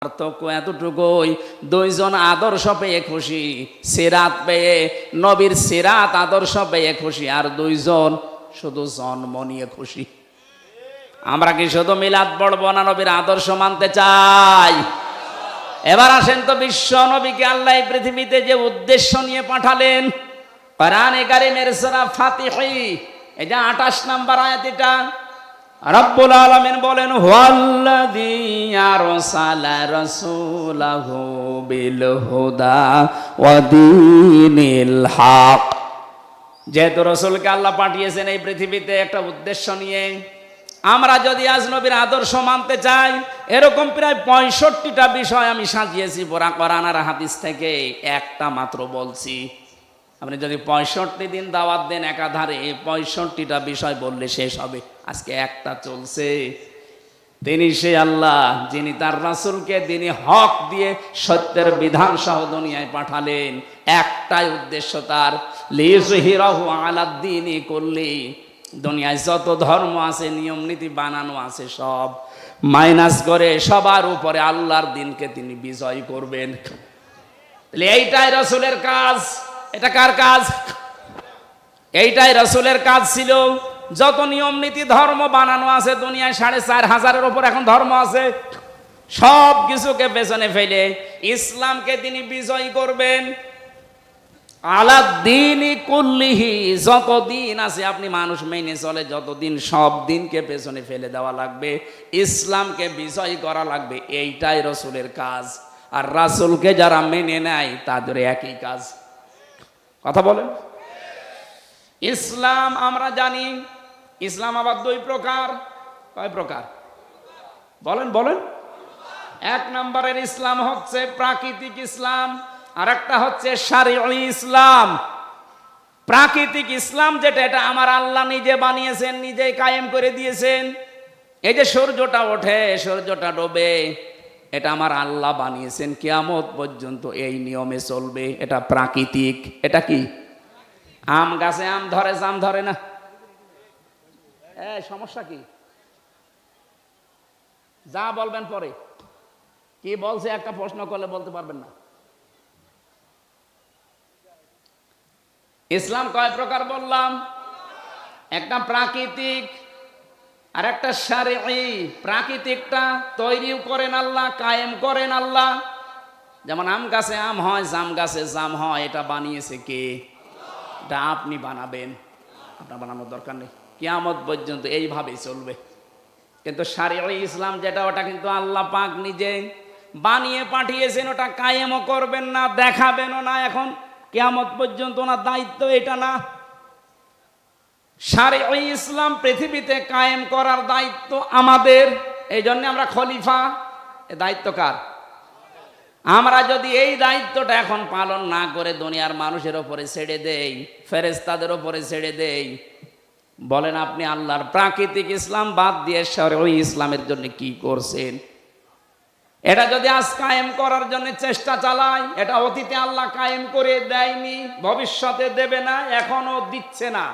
পার্থক্য এতটুকুই, 2 জন আদর্শ পেয়ে খুশি, সিরাত পেয়ে, নবীর সিরাত আদর্শ পেয়ে খুশি, আর 2 জন শুধু জন্ম নিয়ে খুশি। আমরা কি শুধু মিলাদ পড়বো না, নবীর আদর্শ মানতে চাই? এবার আসেন তো, বিশ্ব নবীকে আল্লাহ পৃথিবীতে যে উদ্দেশ্য নিয়ে পাঠালেন, কোরআনে কারীমের সূরা ফাতিহী এই যে 28 নম্বর আয়াত, এটা রব্বুল আলামিন বলেন হুয়াল্লাযী আরসালা রাসূলাহু বিল হুদা ওয়া দীনিল হক। যেহেতু রাসূলকে আল্লাহ পাঠিয়েছেন এই পৃথিবীতে একটা উদ্দেশ্য নিয়ে, আমরা যদি আজ নবীর আদর্শ মানতে চাই, এরকম প্রায় 65টা বিষয় আমি সাজিয়েছি কোরআন আর হাদিস থেকে, একটা মাত্র বলছি। আপনি যদি 65 দিন দাওয়াত দেন একাধারে, 65টা বিষয় বললে শেষ হবে। আজকে একটা চলছে। তিনি সে আল্লাহ যিনি তার রাসূলকে দিনে হক দিয়ে সত্যের বিধান সহ দুনিয়ায় পাঠালেন। একটাই উদ্দেশ্য তার, লিইয়ুযহিরাহু আলাদ দীনি কুল্লি। দুনিয়ায় যত ধর্ম আছে, নিয়ম নীতি বানানো আছে, সব মাইনাস করে সবার উপরে আল্লাহর দিনকে তিনি বিজয় করবেন। তাহলে এইটাই রাসূলের কাজ। এটা কার কাজ? এইটাই রাসূলের কাজ ছিল। যত নিয়ম নীতি ধর্ম বানানো আছে দুনিয়ায়, 4500-এর উপর এখন ধর্ম আছে, সব কিছুকে পেছনে ফেলে ইসলামকে তিনি বিজয় করবেন। আলাদ্দীনি কুল্লিহি, যত দিন আছে আপনি মানুষ মেনে চলে, যত দিন, সব দিনকে পেছনে ফেলে দেওয়া লাগবে, ইসলামকে বিজয় করা লাগবে। এইটাই রাসূলের কাজ। আর রাসূলকে যারা মেনে নেয় তাদের একই কাজ। কথা বলেন। ইসলাম আমরা জানি, ইসলাম আবার 2 প্রকার। কয় প্রকার? বলেন বলেন। 1 নম্বরের ইসলাম হচ্ছে প্রাকৃতিক ইসলাম, আর একটা হচ্ছে শারঈ ইসলাম। প্রাকৃতিক ইসলাম যেটা, এটা আমার আল্লাহ নিজে বানিয়েছেন, নিজেই কায়েম করে দিয়েছেন। এই যে সূর্যটা ওঠে, সূর্যটা ডোবে, এটা আমার আল্লাহ বানিয়েছেন, কিয়ামত পর্যন্ত এই নিয়মে চলবে। এটা প্রাকৃতিক। এটা কি? আম গাছে আম ধরে, জাম ধরে না। সমস্যা কি? যা বলবেন পরে। কি বলছে একটা প্রশ্ন করলে বলতে পারবেন না। ইসলাম কয় প্রকার বললাম? একটা প্রাকৃতিক আর একটা শারঈ। প্রাকৃতিকটা তৈরিও করেন আল্লাহ, কায়েম করেন আল্লাহ। যেমন আম গাছে আম হয়, জাম গাছে জাম হয়, এটা বানিয়েছে কে? এটা আপনি বানাবেন, আপনার বানানোর দরকার নেই। কিয়ামত পর্যন্ত এইভাবেই চলবে। কিন্তু শারঈ ইসলাম যেটা, ওটা কিন্তু আল্লাহ পাক নিজে বানিয়ে পাঠিয়েছেন। ওটা কায়েমও করবেন না, দেখাবেনও না। এখন কিয়ামত পর্যন্ত ওনার দায়িত্ব এটা না। শারঈ ইসলাম পৃথিবীতে কায়েম করার দায়িত্ব আমাদের। এই জন্য আমরা খলিফা। এ দায়িত্ব কার? আমরা যদি এই দায়িত্বটা এখন পালন না করে দুনিয়ার মানুষের উপরে ছেড়ে দেই, ফেরেশতাদের উপরে ছেড়ে দেই, বলেন আপনি আল্লাহর প্রাকৃতিক ইসলাম বাদ দিয়ে শারঈ ইসলামের জন্য কি করছেন? এটা যদি আজ কায়েম করার জন্য চেষ্টা চালায়, এটা অতীতে আল্লাহ কায়েম করে দেয়নি, ভবিষ্যতে দেবে না, এখনো দিচ্ছে না।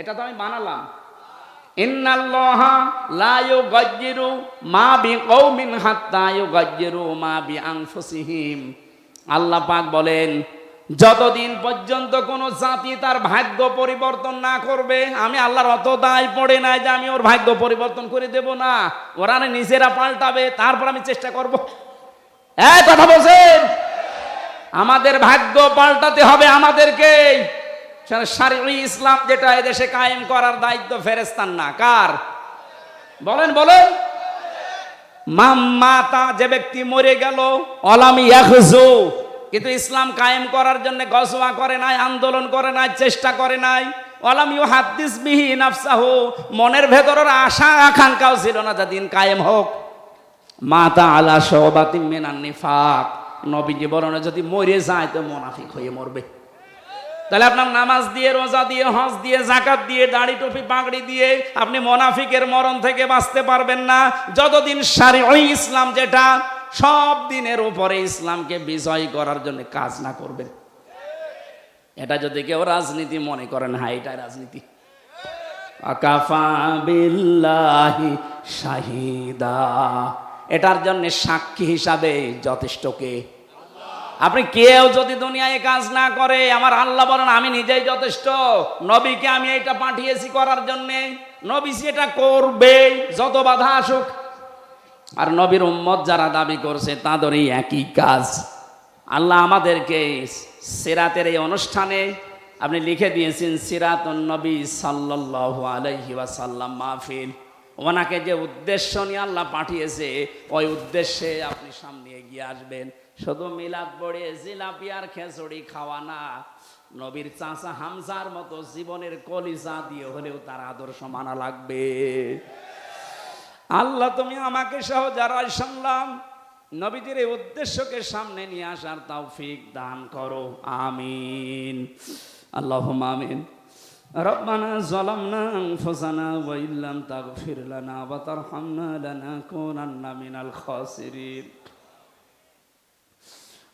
এটা তো আমি বানালাম। ইন্নাল্লাহা লা ইউগায়্যিরু মা বিকওমিন হাত্তা ইউগায়্যিরু মা বিআনফুসিহিম। আল্লাহ পাক বলেন, যতদিন পর্যন্ত কোন জাতি তার ভাগ্য পরিবর্তন না করবে, আমি আল্লাহর অত দায় পড়ে নাই যে আমি ওর ভাগ্য পরিবর্তন করে দেব না। ওরা নিজেরা পাল্টাবে, তারপর আমি চেষ্টা করব। কথা বলছেন? আমাদের ভাগ্য পাল্টাতে হবে আমাদেরকে। শারঈ ইসলাম যেটা এদেশে কায়েম করার দায়িত্ব ফেরেশতার না, কার? বলেন বলেন। মাতা, যে ব্যক্তি মরে গেল, অলাম ইয়াখজু, কিন্তু ইসলাম কায়েম করার জন্য গজওয়া করে নাই, আন্দোলন করে নাই, চেষ্টা করে নাই। ওয়ালাম ইউহাদ্দিস বিহি নাফসাহু, মনের ভেতরের আশা আকাঙ্ক্ষাও ছিল না যে দিন কায়েম হোক। মাতা আলা শুবাতিন মিনান নিফাক, নবীজি বলেন যদি মরে যায় তো মুনাফিক হয়ে মরবে। তাহলে আপনার নামাজ দিয়ে, রোজা দিয়ে, হজ দিয়ে, যাকাত দিয়ে, দাড়ি টুপি পাগড়ি দিয়ে আপনি মুনাফিকের মরণ থেকে বাঁচতে পারবেন না যতদিন শারঈ ইসলাম যেটা সব দিনের উপরে ইসলামকে বিজয় করার জন্য কাজ না করবেন। এটা যদি কেউ রাজনীতি মনে করেন, হ্যাঁ এটাই রাজনীতি। আকাফা বিল্লাহি শাহিদা, এটার জন্য সাক্ষী হিসাবে যথেষ্ট কে? আপনি কেউ যদি দুনিয়ায় কাজ না করে, আমার আল্লাহ বলেন আমি নিজেই যথেষ্ট। নবীকে আমি এটা পাঠিয়েছি করার জন্যে, নবী সেটা করবে যত বাধা আসুক। আর নবীর উম্মত যারা দাবি করছে তাদের এই একই কাজ। আল্লাহ আমাদেরকে সিরাতের এই অনুষ্ঠানে আপনি লিখে দিয়েছেন সিরাতুন নবী সাল্লাল্লাহু আলাইহি ওয়াসাল্লাম মাহফিল। ওনাকে যে উদ্দেশ্য নিয়ে আল্লাহ পাঠিয়েছে ওই উদ্দেশ্যে আপনি সামনে এগিয়ে আসবেন। শুধু মিলাদ পড়ে জিলাপি আর খেচড়ি খাওয়া না, নবীর চাচা হামজার মতো জীবনের কলিজা দিয়ে হলেও তার আদর্শ মানা লাগবে। আল্লাহ তুমি আমাকে সহ যারা শুনলাম নবীজির এই উদ্দেশ্যকে সামনে নিয়ে আসার তৌফিক দান করো, আমিন। আল্লাহুম্মা আমিন। রব্বানা যালামনা আনফুসানা ওয়া ইল্লাম তাগফির লানা ওয়া তারহামনা লানাকুনান্না মিনাল খাসিরিন।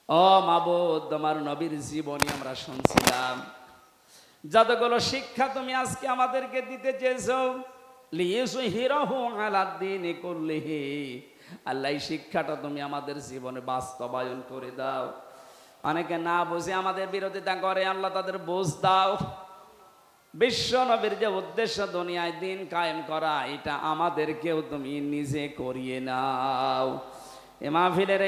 ও মাবুদ, তোমার নবীর জীবনী আমরা শুনছিলাম, যতগুলো শিক্ষা তুমি আজকে আমাদেরকে দিতে চেয়েছো, লিইয়ুযহিরাহু আলাদ দীনি কুল্লিহি, আল্লাহ এই শিক্ষাটা তুমি আমাদের জীবনে বাস্তবায়ন করে দাও। অনেকে না বুঝে আমাদের বিরোধিতা করে, আল্লাহ তাদের বুঝ দাও। বিশ্ব নবীর যে উদ্দেশ্য দুনিয়ায় দিন কায়েম করা, এটা আমাদেরকেও তুমি নিজে করিয়ে নাও। এ মাহফিলের